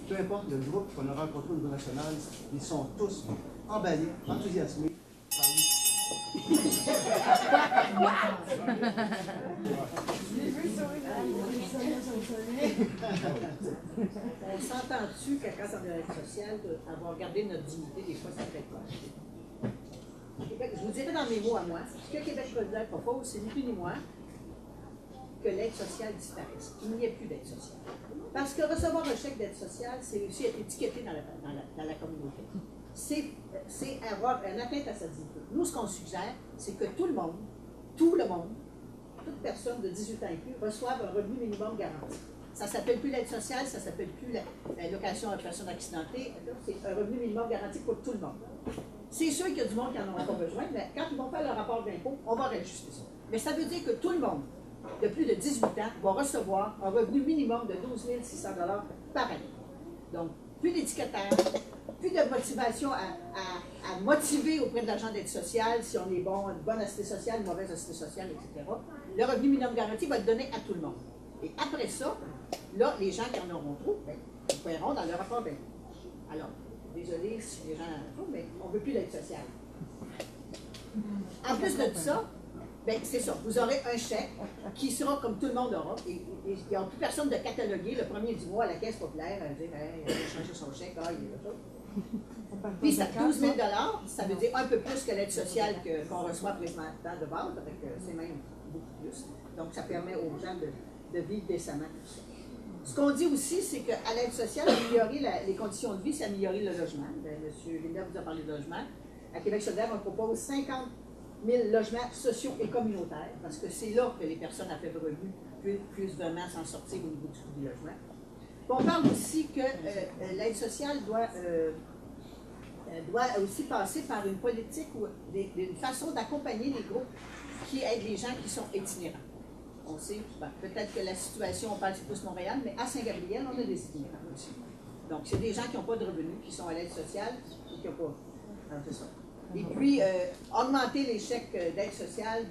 peu importe le groupe qu'on a rencontré au niveau national, ils sont tous emballés, enthousiasmés par On s'entend-tu que quand on est l'aide sociale, d'avoir gardé notre dignité, des fois, ça fait peur. Je vous dirais dans mes mots à moi, ce que Québec solidaire propose, c'est ni plus ni moins que l'aide sociale disparaisse. Il n'y a plus d'aide sociale. Parce que recevoir un chèque d'aide sociale, c'est aussi être étiqueté dans la communauté. C'est avoir une atteinte à sa dignité. Nous, ce qu'on suggère, c'est que tout le monde, toute personne de 18 ans et plus, reçoive un revenu minimum garanti. Ça ne s'appelle plus l'aide sociale, ça ne s'appelle plus la location à personnes accidentées. C'est un revenu minimum garanti pour tout le monde. C'est sûr qu'il y a du monde qui n'en aura pas besoin, mais quand ils vont faire leur rapport d'impôt, on va réajuster ça. Mais ça veut dire que tout le monde de plus de 18 ans va recevoir un revenu minimum de 12 600 $ par année. Donc, plus d'étiquetage, plus de motivation à motiver auprès de l'agent d'aide sociale si on est bon, une bonne assistance sociale, une mauvaise assistance sociale, etc. Le revenu minimum garanti va être donné à tout le monde. Et après ça, là, les gens qui en auront trop, ils paieront dans leur rapport d'impôt. Alors, désolé si les gens en ont trop, mais on ne veut plus d'aide sociale. En plus de ça, c'est ça, vous aurez un chèque qui sera comme tout le monde aura. Et il n'y a plus personne de cataloguer le premier du mois à la caisse populaire à dire il a changé son chèque, il est là. Puis ça, 12 000 $, ça veut dire un peu plus que l'aide sociale qu'on reçoit présentement de base, c'est même beaucoup plus. Donc ça permet aux gens de vivre décemment. Ce qu'on dit aussi, c'est qu'à l'aide sociale, améliorer les conditions de vie, c'est améliorer le logement. M. Linda vous a parlé de logement. À Québec solidaire, on propose 50 000 logements sociaux et communautaires, parce que c'est là que les personnes à faible revenu puissent vraiment s'en sortir au niveau du coût du logement. Puis on parle aussi que l'aide sociale doit aussi passer par une politique ou une façon d'accompagner les groupes qui aident les gens qui sont itinérants. On sait, peut-être que la situation, on parle du plus Montréal, mais à Saint-Gabriel, on a des itinérants aussi. Donc, c'est des gens qui n'ont pas de revenus, qui sont à l'aide sociale et qui n'ont pas. Alors, c'est ça. Et puis, augmenter les chèques d'aide sociale,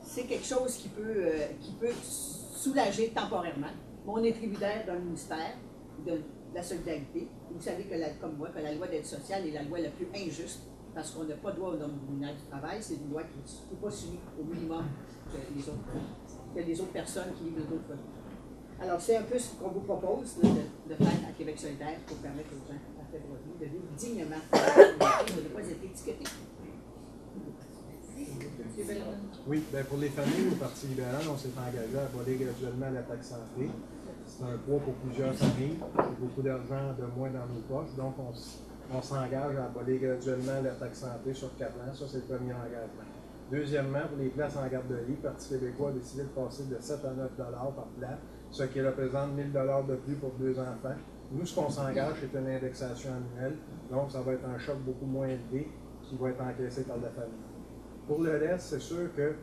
c'est quelque chose qui peut soulager temporairement. On est tributaire d'un ministère de la solidarité. Vous savez que, comme moi, que la loi d'aide sociale est la loi la plus injuste parce qu'on n'a pas droit au nombre nominal du travail. C'est une loi qui n'est pas soumise au minimum que les autres personnes qui vivent d'autres revenus. Alors, c'est un peu ce qu'on vous propose de faire à Québec solidaire pour permettre aux gens à faible revenu de vivre dignement, de ne pas être étiquetés. Oui, bien pour les familles, au Parti libéral, on s'est engagé à abolir graduellement la taxe santé. C'est un poids pour plusieurs familles, c'est beaucoup d'argent de moins dans nos poches, donc on s'engage à abolir graduellement la taxe santé sur 4 ans. Ça, c'est le premier engagement. Deuxièmement, pour les places en garderie, le Parti québécois a décidé de passer de 7 à 9 $ par place, ce qui représente 1 000 $ de plus pour 2 enfants. Nous, ce qu'on s'engage, c'est une indexation annuelle, donc ça va être un choc beaucoup moins élevé qui va être encaissé par la famille. Pour le reste, c'est sûr que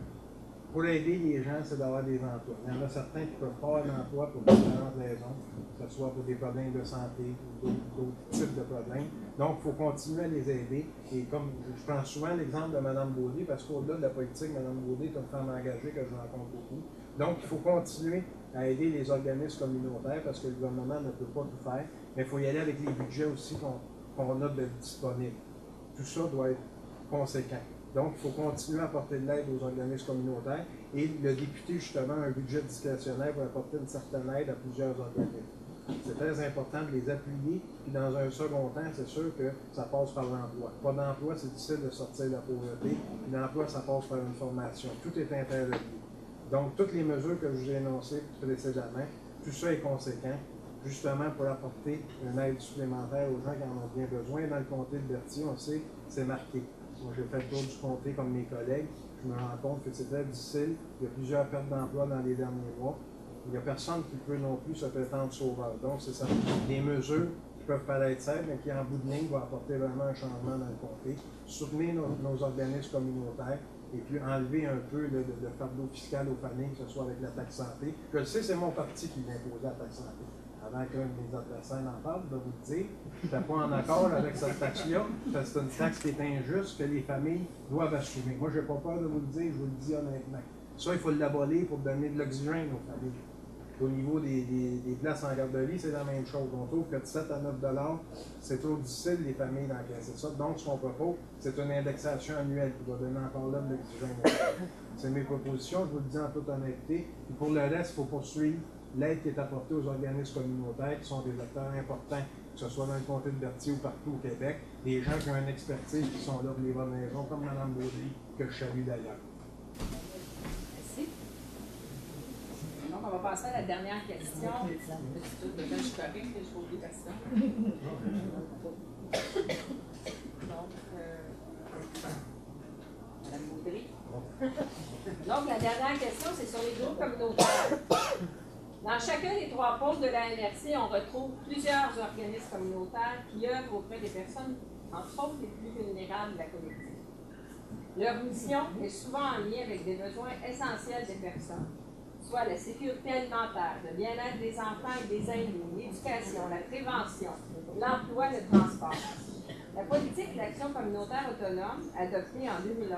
pour aider les gens, c'est d'avoir des emplois. Il y en a certains qui peuvent pas avoir d'emploi pour différentes raisons, que ce soit pour des problèmes de santé ou d'autres types de problèmes. Donc, il faut continuer à les aider. Et comme je prends souvent l'exemple de Mme Beaulieu, parce qu'au-delà de la politique, Mme Beaulieu est une femme engagée que je rencontre beaucoup. Donc, il faut continuer à aider les organismes communautaires parce que le gouvernement ne peut pas tout faire, mais il faut y aller avec les budgets aussi qu'on a de disponibles. Tout ça doit être conséquent. Donc, il faut continuer à apporter de l'aide aux organismes communautaires et le député, justement, a un budget discrétionnaire pour apporter une certaine aide à plusieurs organismes. C'est très important de les appuyer, puis dans un second temps, c'est sûr que ça passe par l'emploi. Pas d'emploi, c'est difficile de sortir de la pauvreté, puis l'emploi, ça passe par une formation. Tout est interrelié. Donc, toutes les mesures que je vous ai énoncées précédemment, tout ça est conséquent. justement pour apporter une aide supplémentaire aux gens qui en ont bien besoin. Dans le comté de Berthier, on sait, c'est marqué. Moi, j'ai fait le tour du comté comme mes collègues. Je me rends compte que c'est très difficile. Il y a plusieurs pertes d'emploi dans les derniers mois. Il n'y a personne qui peut non plus se prétendre sauveur. Donc, c'est ça. Des mesures qui peuvent paraître simples, mais qui, en bout de ligne, vont apporter vraiment un changement dans le comté. Soutenir nos organismes communautaires et puis enlever un peu le fardeau fiscal aux familles, que ce soit avec la taxe santé. Je le sais, c'est mon parti qui l'a imposé la taxe santé. Avant qu'un de mes adversaires n'en parle, je vais vous le dire, je n'étais pas en accord avec cette taxe-là, parce que c'est une taxe qui est injuste, que les familles doivent assumer. Moi, je n'ai pas peur de vous le dire, je vous le dis honnêtement. Ça, il faut l'abolir pour donner de l'oxygène aux familles. Au niveau des places en garderie, c'est la même chose. On trouve que de 7 à 9 $, c'est trop difficile, les familles, d'encaisser ça. Donc, ce qu'on propose, c'est une indexation annuelle qui va donner encore là de l'oxygène. C'est mes propositions, je vous le dis en toute honnêteté. Et pour le reste, il faut poursuivre l'aide qui est apportée aux organismes communautaires, qui sont des acteurs importants, que ce soit dans le comté de Berthier ou partout au Québec, des gens qui ont une expertise, qui sont là pour les bonnes raisons, comme Mme Baudry, que je salue d'ailleurs. Merci. Donc, on va passer à la dernière question. Je suis correcte, je pose des questions. Donc, Mme Baudry. Donc, la dernière question, c'est sur les groupes communautaires. Dans chacun des 3 pôles de la NRC, on retrouve plusieurs organismes communautaires qui œuvrent auprès des personnes, entre autres les plus vulnérables de la collectivité. Leur mission est souvent en lien avec des besoins essentiels des personnes, soit la sécurité alimentaire, le bien-être des enfants et des aînés, l'éducation, la prévention, l'emploi, le transport. La politique d'action communautaire autonome, adoptée en 2001,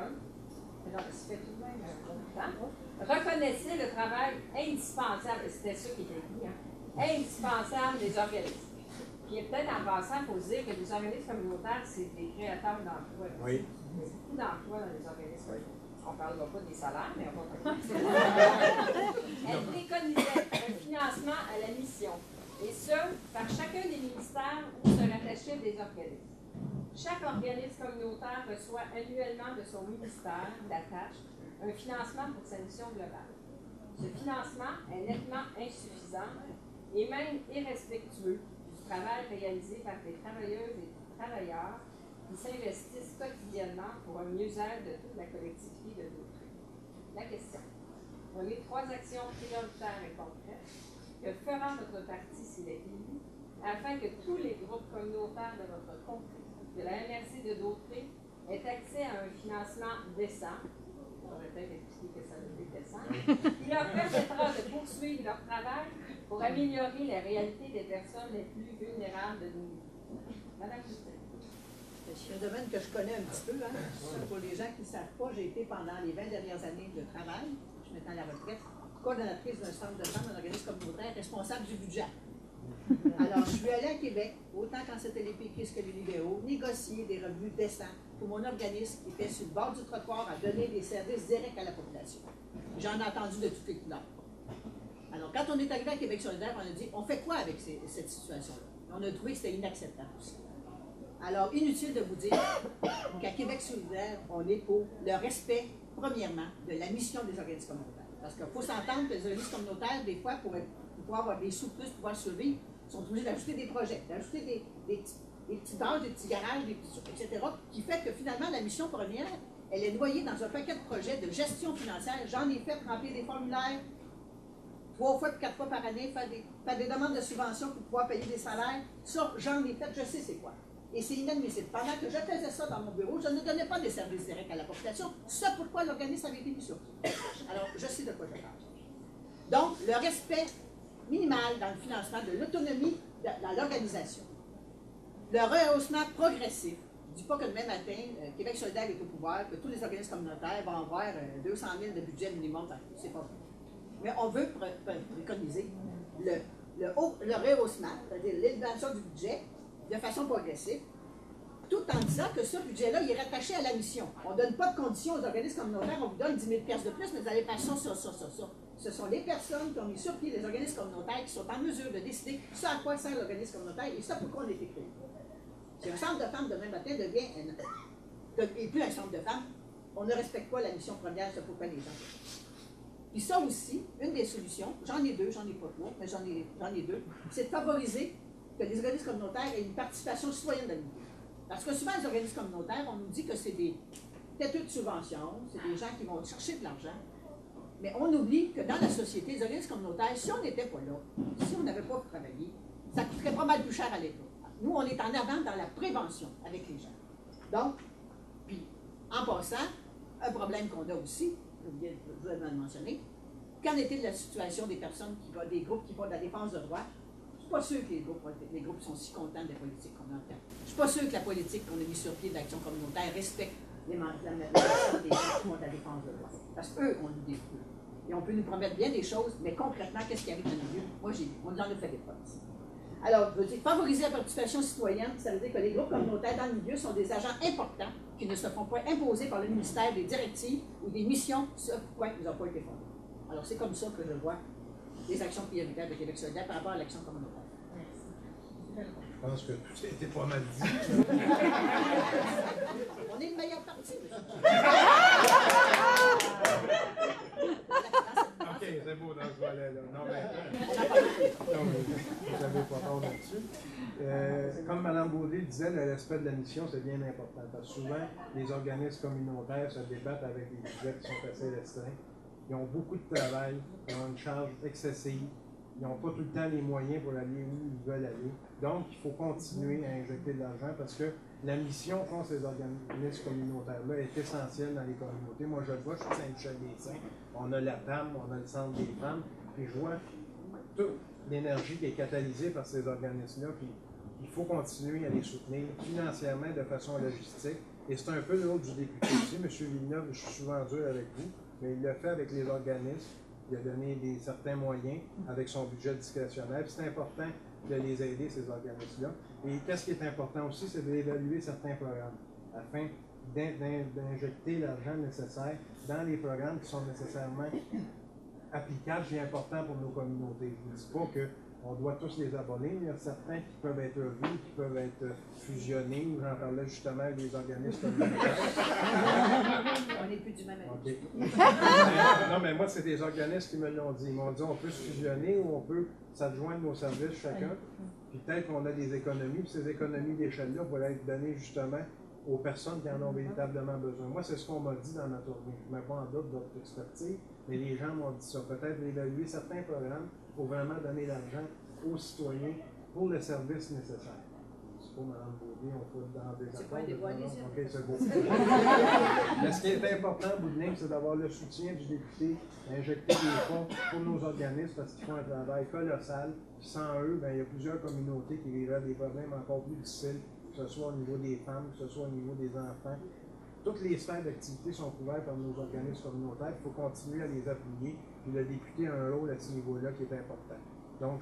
alors, ça fait tout de même longtemps, reconnaissait le travail indispensable, et c'était ça qui était dit, indispensable des organismes. Puis peut-être en passant, il faut se dire que les organismes communautaires, c'est des créateurs d'emplois. Oui. Il y a beaucoup d'emplois dans les organismes. On ne parlera pas des salaires, mais on va Elle préconisait un financement à la mission, et ce, par chacun des ministères où se rattachaient des organismes. Chaque organisme communautaire reçoit annuellement de son ministère d'attache un financement pour sa mission globale. Ce financement est nettement insuffisant et même irrespectueux du travail réalisé par des travailleuses et des travailleurs qui s'investissent quotidiennement pour un mieux-être de toute la collectivité de Beaupré. La question. Prenez 3 actions prioritaires et concrètes que fera votre parti s'il est élu afin que tous les groupes communautaires de votre contrée que la MRC de Beaupré ait accès à un financement décent, on aurait peut-être expliqué que ça veut dire décent, qui leur permettra de poursuivre leur travail pour améliorer la réalité des personnes les plus vulnérables de nos vies. Madame Justin. C'est un domaine que je connais un petit peu. Pour les gens qui ne savent pas, j'ai été pendant les 20 dernières années de travail, je suis maintenant à la retraite, coordonnatrice d'un centre de femmes, d'un organisme communautaire, responsable du budget. Alors, je suis allée à Québec, autant quand c'était les péquistes que les libéraux, négocier des revenus décents pour mon organisme qui était sur le bord du trottoir à donner des services directs à la population. J'en ai entendu de toutes les couleurs. Alors, quand on est arrivé à Québec solidaire, on a dit, on fait quoi avec cette situation-là? On a trouvé que c'était inacceptable aussi. Alors, inutile de vous dire qu'à Québec solidaire, on est pour le respect, premièrement, de la mission des organismes communautaires. Parce qu'il faut s'entendre que les organismes communautaires, des fois, pour avoir des sous plus, pour pouvoir survivre, sont obligés d'ajouter des projets, d'ajouter des petits bâches, des petits garages, des petits etc., qui fait que finalement, la mission première, elle est noyée dans un paquet de projets de gestion financière. J'en ai fait remplir des formulaires 3 fois, 4 fois par année, faire des demandes de subventions pour pouvoir payer des salaires. Ça, j'en ai fait, je sais c'est quoi. Et c'est inadmissible. Pendant que je faisais ça dans mon bureau, je ne donnais pas des services directs à la population. C'est pourquoi l'organisme avait été mis sur pied. Alors, je sais de quoi je parle. Donc, le respect minimal dans le financement de l'autonomie dans l'organisation. Le rehaussement progressif. Je ne dis pas que demain matin, Québec solidaire est au pouvoir, que tous les organismes communautaires vont avoir 200 000 de budget minimum. C'est pas vrai. Mais on veut préconiser le rehaussement, c'est-à-dire l'élévation du budget, de façon progressive, tout en disant que ce budget-là, il est rattaché à la mission. On ne donne pas de conditions aux organismes communautaires, on vous donne 10 000 $ de plus, mais vous allez faire ça. Ce sont les personnes qui ont mis sur pied les organismes communautaires qui sont en mesure de décider ce à quoi sert l'organisme communautaire et ça pourquoi on a été créé. Si un centre de femmes demain matin et plus un centre de femmes, on ne respecte pas la mission première, c'est pourquoi les gens. Puis ça aussi, une des solutions, j'en ai deux, j'en ai pas trois, mais j'en ai deux, c'est de favoriser que les organismes communautaires aient une participation citoyenne dans le milieu. Parce que souvent, les organismes communautaires, on nous dit que c'est des têteux de subvention, c'est des gens qui vont chercher de l'argent. Mais on oublie que dans la société, les organismes communautaires, si on n'était pas là, si on n'avait pas travaillé, ça coûterait pas mal plus cher à l'État. Nous, on est en avant dans la prévention avec les gens. Donc, puis, en passant, un problème qu'on a aussi, je vais le mentionner, qu'en est-il de la situation des personnes des groupes qui font de la défense de droits? Je ne suis pas sûr que les groupes sont si contents de la politique qu'on a en tête. Je ne suis pas sûr que la politique qu'on a mise sur pied de l'action communautaire respecte la personne des gens qui font de la défense de droits. Parce qu'eux, on nous détruit. Et on peut nous promettre bien des choses, mais concrètement, qu'est-ce qui arrive dans le milieu? Moi, on en a fait des preuves. Alors, je veux dire, favoriser la participation citoyenne, ça veut dire que les groupes communautaires dans le milieu sont des agents importants qui ne se font pas imposer par le ministère des directives ou des missions sur quoi ils n'ont pas été fondés. Alors, c'est comme ça que je vois les actions prioritaires de Québec solidaire par rapport à l'action communautaire. Je pense que tout a été pas mal dit. On est le meilleur parti, monsieur. OK, c'est beau dans ce volet-là. Non, mais vous n'avez pas tort là-dessus. Comme Mme Baudry disait, le respect de la mission, c'est bien important. Parce que souvent, les organismes communautaires se débattent avec des budgets qui sont assez restreints. Ils ont beaucoup de travail, ils ont une charge excessive. Ils n'ont pas tout le temps les moyens pour aller où ils veulent aller. Donc, il faut continuer à injecter de l'argent parce que la mission qu'ont ces organismes communautaires-là est essentielle dans les communautés. Moi, je le vois, je suis Saint-Michel-des-Saints, on a la TAM, on a le Centre des femmes, puis je vois toute l'énergie qui est catalysée par ces organismes-là, puis il faut continuer à les soutenir financièrement de façon logistique. Et c'est un peu le rôle du député aussi. M. Villeneuve, je suis souvent dur avec vous, mais il le fait avec les organismes. Il a donné certains moyens avec son budget discrétionnaire. C'est important de les aider, ces organismes-là. Et qu'est-ce qui est important aussi, c'est d'évaluer certains programmes afin d'injecter l'argent nécessaire dans les programmes qui sont nécessairement applicables et importants pour nos communautés. Je ne dis pas qu'on doit tous les abonner, mais il y a certains qui peuvent être revus, qui peuvent être fusionnés. J'en parlais justement avec des organismes communautaires. On n'est plus du même avis. Okay. Non, mais moi, c'est des organismes qui me l'ont dit. Ils m'ont dit on peut se fusionner ou on peut s'adjoindre nos services chacun. Puis peut-être qu'on a des économies. Puis ces économies d'échelle-là vont être données justement aux personnes qui en ont véritablement besoin. Moi, c'est ce qu'on m'a dit dans ma tournée. Je ne mets pas en doute votre expertise, mais les gens m'ont dit ça. Peut-être évaluer certains programmes pour vraiment donner l'argent aux citoyens pour le service nécessaire. C'est pas Mme Baudry, on peut dans des accords. OK, c'est beau. Mais ce qui est important, au bout de ligne, c'est d'avoir le soutien du député, d'injecter des fonds pour nos organismes parce qu'ils font un travail colossal. Puis sans eux, bien, il y a plusieurs communautés qui vivraient des problèmes encore plus difficiles, que ce soit au niveau des femmes, que ce soit au niveau des enfants. Toutes les sphères d'activité sont couvertes par nos organismes communautaires. Il faut continuer à les appuyer. Puis le député a un rôle à ce niveau-là qui est important. Donc,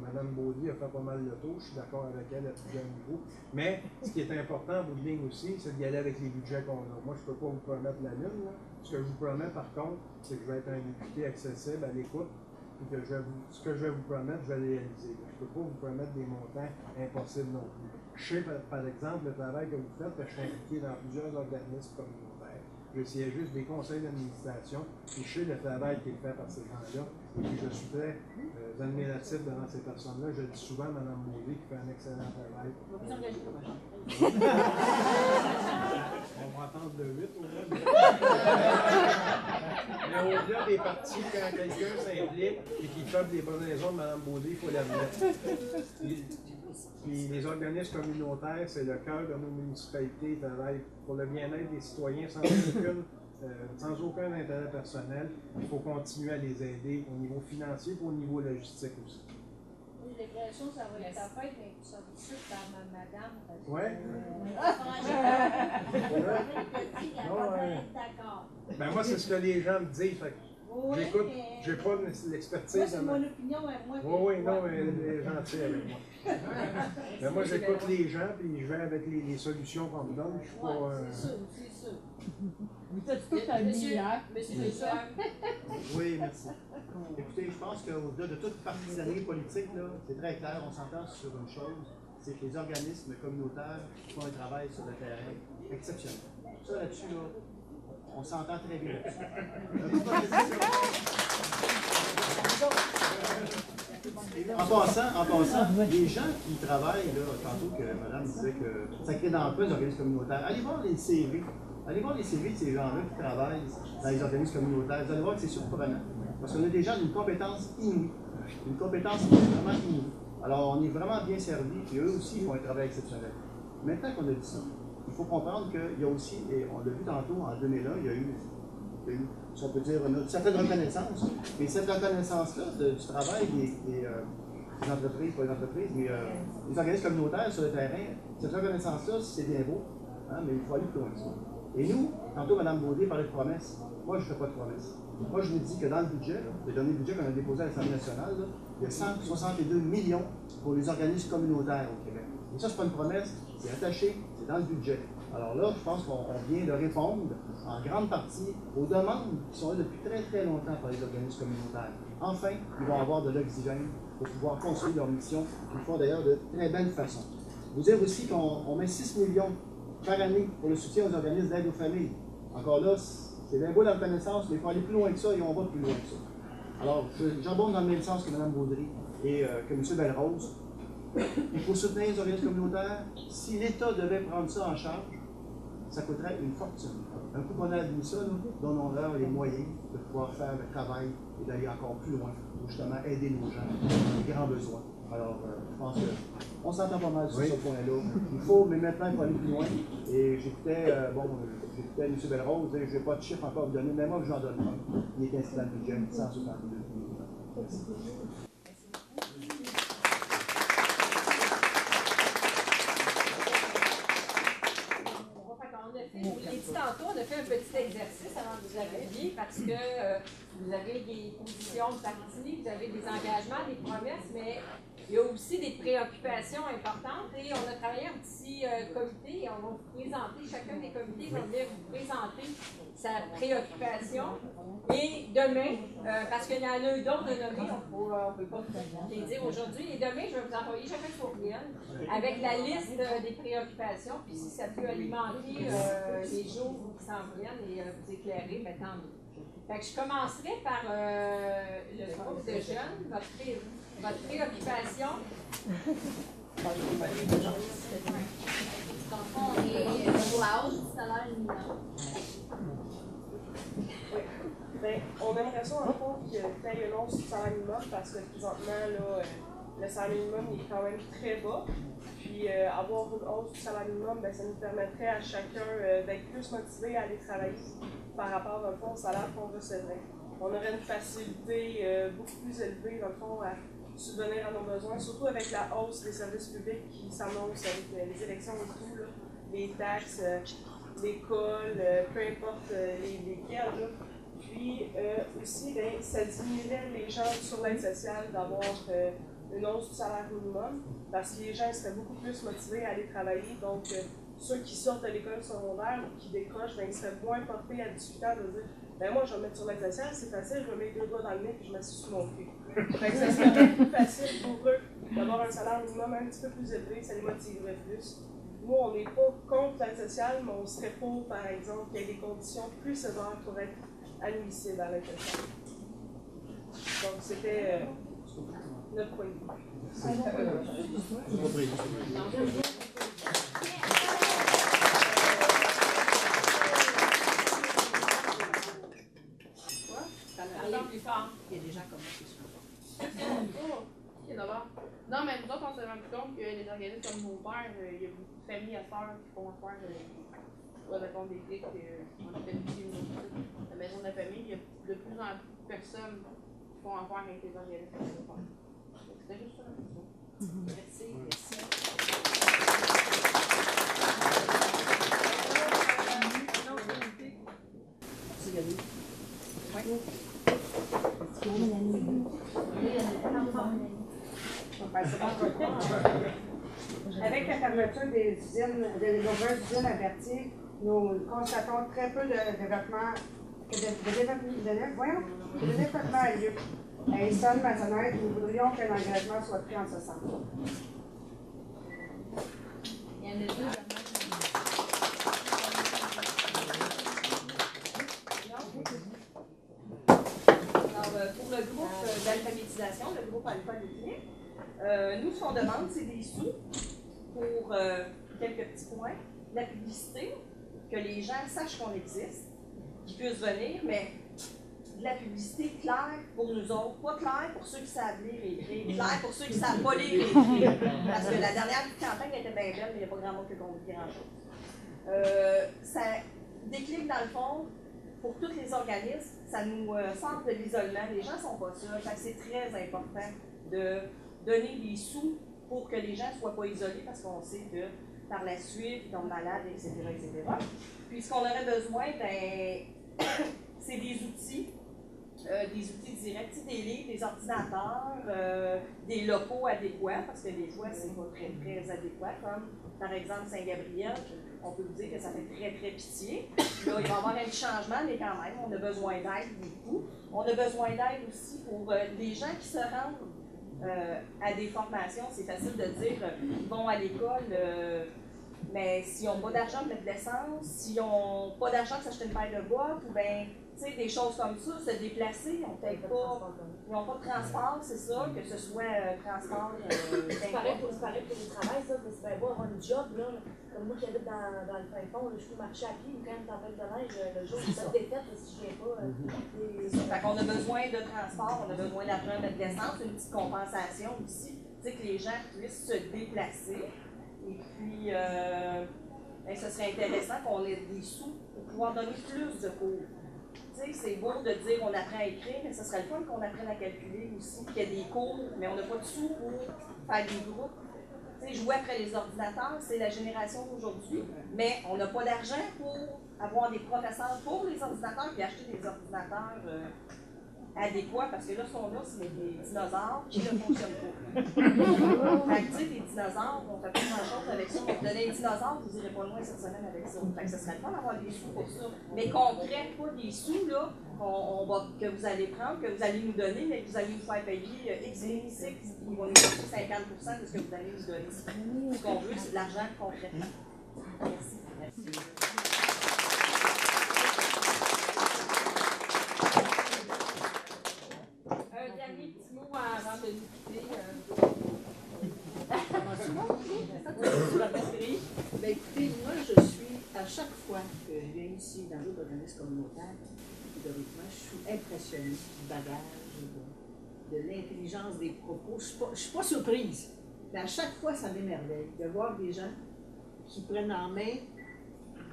Mme Baudry a fait pas mal le tour. Je suis d'accord avec elle à plusieurs niveaux. Mais ce qui est important, au bout de ligne aussi, c'est d'y aller avec les budgets qu'on a. Moi, je ne peux pas vous promettre la lune. Là. Ce que je vous promets, par contre, c'est que je vais être un député accessible à l'écoute. Puis que ce que je vais vous promettre, je vais le réaliser. Je ne peux pas vous promettre des montants impossibles non plus. Je sais, par exemple, le travail que vous faites, que je suis impliqué dans plusieurs organismes communautaires. Je siège juste des conseils d'administration, et je sais le travail qui est fait par ces gens-là. Et je suis très admiratif devant ces personnes-là. Je dis souvent à Mme Baudry qui fait un excellent travail. On va vous engager pour ma chambre. On va entendre le 8 au moins. Mais au-delà des partis, quand quelqu'un s'implique et qu'il fait des bonnes raisons de Mme Baudry, il faut l'admettre. Puis les organismes communautaires, c'est le cœur de nos municipalités. Ils travaillent pour le bien-être des citoyens sans aucun intérêt personnel. Il faut continuer à les aider au niveau financier et au niveau logistique aussi. L'impression ça va être ta fête, mais ça va être par madame. Ouais. D'accord. Ben moi, c'est ce que les gens me disent. Fait que j'écoute, j'ai pas l'expertise. Moi, c'est mon opinion à moi. Oui, non, mais elle est gentille avec moi. Mais moi, j'écoute les gens, puis je vais avec les solutions qu'on me donne. Je suis pas. C'est sûr. Vous êtes tous amis, hein? Monsieur Richard. Oui, merci. Écoutez, je pense qu'au-delà de toute partisanerie politique, c'est très clair, on s'entend sur une chose, c'est que les organismes communautaires font un travail sur le terrain exceptionnel. Ça, là-dessus, on s'entend très bien là-dessus. En passant, les gens qui travaillent, là, tantôt que madame disait que ça crée d'emploi les organismes communautaires, allez voir les CV. Allez voir les CV de ces gens-là qui travaillent dans les organismes communautaires. Vous allez voir que c'est surprenant. Parce qu'on a des gens d'une compétence inouïe. Une compétence vraiment inouïe. Alors, on est vraiment bien servi, et eux aussi font un travail exceptionnel. Maintenant qu'on a dit ça, il faut comprendre qu'il y a aussi, et on l'a vu tantôt, en 2001, il y a eu, si on peut dire, une certaine reconnaissance. Mais cette reconnaissance-là du travail des entreprises, pas les entreprises, mais les organismes communautaires sur le terrain, cette reconnaissance-là, c'est bien beau, hein, mais il faut aller plus loin que ça. Et nous, tantôt Mme Baudry parlait de promesses. Moi, je ne fais pas de promesses. Moi, je me dis que dans le budget, le dernier budget qu'on a déposé à l'Assemblée nationale, là, il y a 162 millions pour les organismes communautaires au Québec. Et ça, ce n'est pas une promesse, c'est attaché, c'est dans le budget. Alors là, je pense qu'on vient de répondre en grande partie aux demandes qui sont là depuis très très longtemps par les organismes communautaires. Enfin, ils vont avoir de l'oxygène pour pouvoir construire leur mission, qu'ils font d'ailleurs de très belle façon. Vous dire aussi qu'on met 6 millions par année pour le soutien aux organismes d'aide aux familles. Encore là, c'est bien beau la reconnaissance, mais il faut aller plus loin que ça et on va plus loin que ça. Alors, j'abonde dans le même sens que Mme Baudry et que M. Belrose. Il faut soutenir les organismes communautaires. Si l'État devait prendre ça en charge, ça coûterait une fortune. Un coup qu'on a admis ça, donnons-leur les moyens de pouvoir faire le travail et d'aller encore plus loin pour justement aider nos gens, les grands besoins. Alors, je pense qu'on s'entend pas mal sur ce point-là. Il faut, mais maintenant, il faut aller plus loin. Et j'écoutais M. Belrose, je n'ai pas de chiffre encore à vous donner, mais moi, j'en donne un. Il est inscrit dans le budget, 162 millions. Merci. Je vous l'ai dit tantôt, on a fait un petit exercice avant de vous arriver parce que vous avez des positions de parti, vous avez des engagements, des promesses, mais il y a aussi des préoccupations importantes et on a travaillé un petit comité et on va vous présenter, chacun des comités va venir vous présenter sa préoccupation. Et demain, parce qu'il y en a eu d'autres de nommer, on ne peut pas les dire aujourd'hui, et demain, je vais vous envoyer chacun un courriel avec la liste des préoccupations, puis si ça peut alimenter les jours qui s'en viennent et vous éclairer, ben, tant mieux. Fait que je commencerai par le groupe de jeunes, votre préoccupation. Dans le fond, on est pour la hausse du salaire minimum. Oui. Bien, on aimerait ça, dans le fond, qu'il y ait une hausse du salaire minimum parce que présentement, là, le salaire minimum il est quand même très bas. Puis avoir une hausse du salaire minimum, bien, ça nous permettrait à chacun d'être plus motivé à aller travailler par rapport, dans le fond, au salaire qu'on recevrait. On aurait une facilité beaucoup plus élevée, dans le fond, à subvenir à nos besoins, surtout avec la hausse des services publics qui s'annonce avec les élections et tout, là, les taxes, l'école, peu importe lesquelles. Là. Puis aussi, bien, ça diminuerait les gens sur l'aide sociale d'avoir une hausse du salaire minimum parce que les gens seraient beaucoup plus motivés à aller travailler. Donc, ceux qui sortent de l'école secondaire ou qui décrochent, bien, ils seraient moins portés à discuter, de dire ben moi, je vais me mettre sur l'aide sociale, c'est facile, je vais mettre 2 doigts dans le nez et je m'assieds sur mon pied. Fait que ça serait plus facile pour eux d'avoir un salaire minimum un petit peu plus élevé, ça les motiverait plus. Nous, on n'est pas contre l'aide sociale, mais on serait pour, par exemple, qu'il y ait des conditions plus sévères pour être admissible à l'aide sociale. Donc, c'était notre point de vue. Plus fort. Il y a des gens comme moi qui sont Ok, d'abord. Non, mais nous autres, on s'est rendu compte que les organismes comme nos pères, il y a beaucoup de familles à faire qui font affaire soit de compte des flics, on appelle aussi la maison de la famille. Il y a de plus en plus de personnes qui font affaire avec les organismes comme nos pères. C'était juste ça la question. Merci, merci. Avec la fermeture des usines, de nombreuses usines à Berthier, nous constatons très peu de développement a lieu. À Essonne, Maisonneuve, nous voudrions qu'un engagement soit pris en ce sens. Il y en a deux. l'alphabétisation, le groupe alphabétique. Nous, ce qu'on demande, c'est des sous pour quelques petits points, la publicité, que les gens sachent qu'on existe, qu'ils puissent venir, mais de la publicité claire pour nous autres, pas claire pour ceux qui savent lire et écrire, claire pour ceux qui ne savent pas lire et écrire. Parce que la dernière campagne était bien belle, mais il n'y a pas grand monde qui a compris grand-chose. Ça déclic dans le fond, pour tous les organismes, ça nous sort de l'isolement. Les gens ne sont pas sûrs. C'est très important de donner des sous pour que les gens ne soient pas isolés parce qu'on sait que par la suite, ils tombent malades, etc., etc. Puis ce qu'on aurait besoin, ben, c'est des outils directs, des livres, des ordinateurs, des locaux adéquats, parce que des fois, c'est pas très, très adéquat, comme par exemple Saint-Gabriel, on peut vous dire que ça fait très, très pitié. Là, il va y avoir un petit changement, mais quand même, on a besoin d'aide beaucoup. On a besoin d'aide aussi pour les gens qui se rendent à des formations. C'est facile de dire, ils vont à l'école, mais s'ils n'ont pas d'argent pour mettre de l'essence, s'ils n'ont pas d'argent pour s'acheter une paire de boîtes, ou bien, tu sais, des choses comme ça, se déplacer, ils n'ont pas de transport, c'est ça, que ce soit transport. C'est pareil pour le travail, ça, c'est bien beau avoir un job, là. Comme moi qui habite dans le fin fond, là, je peux marcher à pied, ou quand même tempête de neige, le jour où ça défaite, si je viens pas. Fait qu'on a besoin de transport, on a besoin d'argent, de d'essence, une petite compensation aussi, tu sais, que les gens puissent se déplacer. Et puis, ben, ce serait intéressant qu'on ait des sous pour pouvoir donner plus de cours. Tu sais, c'est beau de dire on apprend à écrire, mais ce serait le fun qu'on apprenne à calculer aussi, qu'il y a des cours, mais on n'a pas de sous pour faire des groupes. Tu sais, jouer après les ordinateurs, c'est la génération d'aujourd'hui, mais on n'a pas d'argent pour avoir des professeurs pour les ordinateurs et acheter des ordinateurs adéquats, parce que là, ce qu'on a, c'est des dinosaures qui ne fonctionnent pas. Fait que, tu sais, des dinosaures, on ne fait pas grand-chose avec ça. On vous donnait un dinosaure, vous n'irez pas loin cette semaine avec ça. Fait que ce serait le fun d'avoir des sous pour ça. Mais qu'on ne crée pas des sous, là, que vous allez prendre, que vous allez nous donner, mais que vous allez nous faire payer X, X, ils vont nous donner 50% de ce que vous allez nous donner. Ce qu'on veut, c'est de l'argent concrètement. Merci. Merci. Avant de nous quitter, ben, écoutez, moi, je suis, à chaque fois que je viens ici, dans d'autres organismes communautaires, historiquement, je suis impressionnée du bagage, de l'intelligence des propos. Je ne suis pas surprise, mais à chaque fois, ça m'émerveille de voir des gens qui prennent en main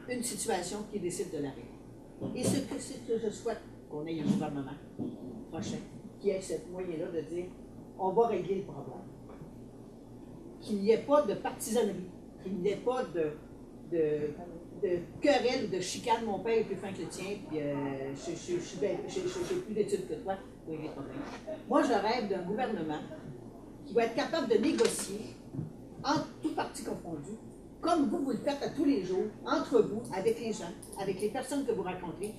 une situation qui décident de la régler. Et ce que je souhaite qu'on ait un gouvernement prochain qui ait ce moyen-là de dire on va régler le problème. Qu'il n'y ait pas de partisanerie, qu'il n'y ait pas de querelle ou de chicane, mon père est plus fin que le tien, puis j'ai plus d'études que toi pour régler le problème. Moi, je rêve d'un gouvernement qui va être capable de négocier, entre tous partis confondus, comme vous le faites à tous les jours, entre vous, avec les gens, avec les personnes que vous rencontrez.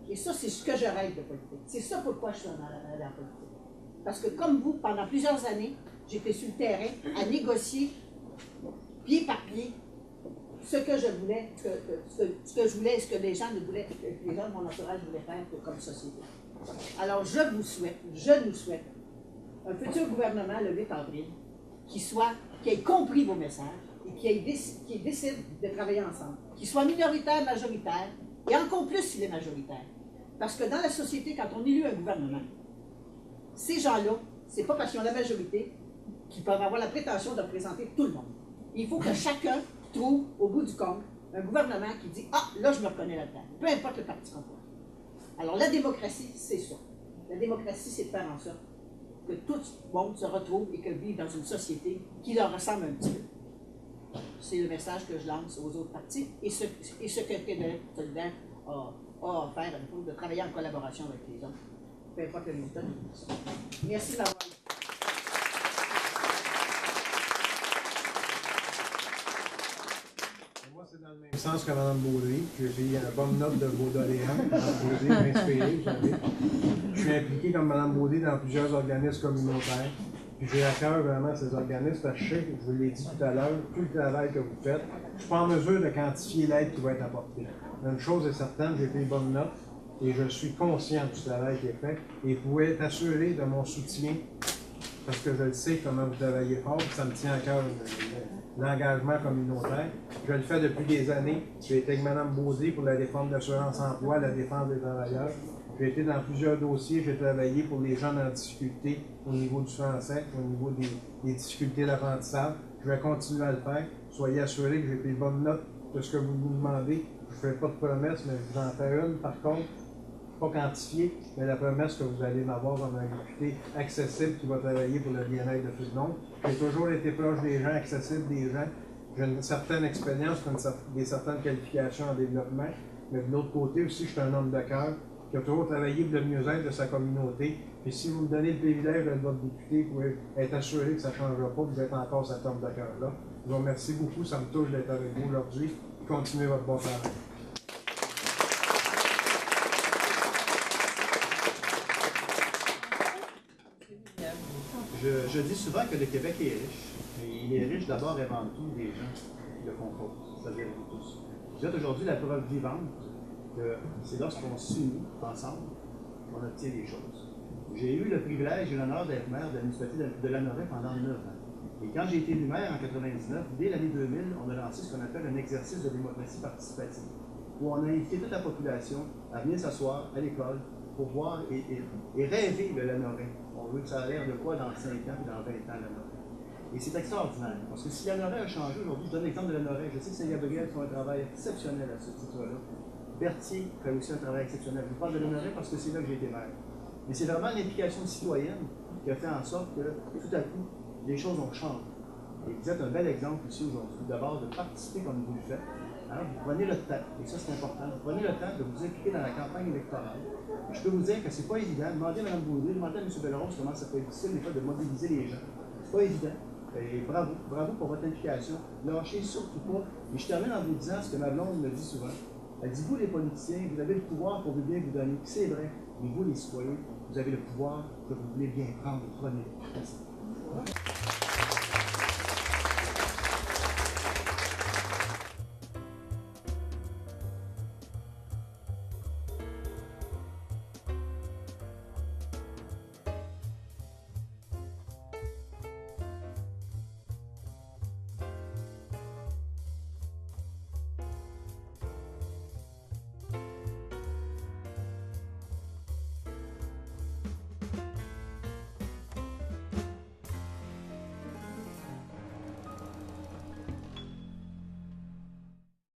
Et ça, c'est ce que je rêve de politique. C'est ça pourquoi je suis dans la politique. Parce que comme vous, pendant plusieurs années, j'étais sur le terrain à négocier, pied par pied, ce que je voulais, ce que je voulais, ce que les gens voulaient, que les gens de mon entourage voulaient faire comme société. Alors, je nous souhaite, un futur gouvernement le 8 avril, qui ait compris vos messages et qui décide de travailler ensemble, qui soit minoritaire, majoritaire, et encore plus s'il est majoritaire. Parce que dans la société, quand on élit un gouvernement, ces gens-là, c'est pas parce qu'ils ont la majorité qu'ils peuvent avoir la prétention de représenter tout le monde. Il faut que chacun trouve, au bout du compte, un gouvernement qui dit « Ah, là, je me reconnais là-dedans. » Peu importe le parti qu'on voit. Alors, la démocratie, c'est ça. La démocratie, c'est de faire en sorte que tout le monde se retrouve et que vivent dans une société qui leur ressemble un petit peu. C'est le message que je lance aux autres partis et ce que Québec solidaire a offert, il faut de travailler en collaboration avec les autres. Peu importe le résultat. Merci de m'avoir. Moi, c'est dans le même sens que Mme Baudry. J'ai payé une bonne note de Baudéléane. Mme Baudry m'a inspiré, vous savez. Je suis impliqué comme Mme Baudry dans plusieurs organismes communautaires. Puis j'ai à cœur vraiment ces organismes parce que je sais, je vous l'ai dit tout à l'heure, tout le travail que vous faites, je ne suis pas en mesure de quantifier l'aide qui va être apportée. Mais une chose est certaine, j'ai pris une bonne note. et je suis conscient du travail qui est fait et vous pouvez être assuré de mon soutien parce que je le sais comment vous travaillez fort, ça me tient à cœur l'engagement communautaire. Je le fais depuis des années. J'ai été avec Mme Baudry pour la réforme de l'assurance-emploi, la défense des travailleurs. J'ai été dans plusieurs dossiers, j'ai travaillé pour les jeunes en difficulté au niveau du français, au niveau des difficultés d'apprentissage. Je vais continuer à le faire. Soyez assurés que j'ai pris bonne note de ce que vous nous demandez. Je ne fais pas de promesse, mais je vous en fais une par contre. Pas quantifiée, mais la promesse que vous allez m'avoir comme un député accessible qui va travailler pour le bien-être de tout le monde. J'ai toujours été proche des gens, accessible des gens. J'ai une certaine expérience, certaines qualifications en développement, mais de l'autre côté aussi, je suis un homme de cœur qui a toujours travaillé pour le mieux-être de sa communauté. Et si vous me donnez le privilège d'être votre député, vous pouvez être assuré que ça ne changera pas, vous êtes encore cet homme de cœur-là. Je vous remercie beaucoup, ça me touche d'être avec vous aujourd'hui. Continuez votre bon travail. Je dis souvent que le Québec est riche, mais il est riche d'abord et avant tout des gens qui le composent, c'est-à-dire vous tous. Vous êtes aujourd'hui la preuve vivante que c'est lorsqu'on s'unit ensemble qu'on obtient des choses. J'ai eu le privilège et l'honneur d'être maire de la municipalité de Lanoraie pendant 9 ans. Et quand j'ai été élu maire en 1999, dès l'année 2000, on a lancé ce qu'on appelle un exercice de démocratie participative, où on a invité toute la population à venir s'asseoir à l'école pour voir et rêver de Lanoraie. On veut que ça a l'air de quoi dans 5 ans et dans 20 ans, Lanoraie. Et c'est extraordinaire, parce que si Lanoraie a changé aujourd'hui, je donne l'exemple de Lanoraie, je sais que Saint-Gabriel fait un travail exceptionnel à ce titre-là. Berthier fait aussi un travail exceptionnel. Je parle de Lanoraie parce que c'est là que j'ai été maire. Mais c'est vraiment l'implication citoyenne qui a fait en sorte que, tout à coup, les choses ont changé. Et vous êtes un bel exemple ici aujourd'hui, d'abord de participer comme vous le faites. Hein, vous prenez le temps, et ça c'est important, vous prenez le temps de vous impliquer dans la campagne électorale. Je peux vous dire que c'est pas évident. Demandez à Mme Baudry, demandez à M. Belrose comment ça peut être difficile des fois de mobiliser les gens. C'est pas évident. Et bravo, bravo pour votre implication. Lâchez surtout pas. Et je termine en vous disant ce que ma blonde me dit souvent. Elle dit, vous les politiciens, vous avez le pouvoir pour bien vous donner. C'est vrai, mais vous les citoyens, vous avez le pouvoir que vous voulez bien prendre. Prenez-le. Merci.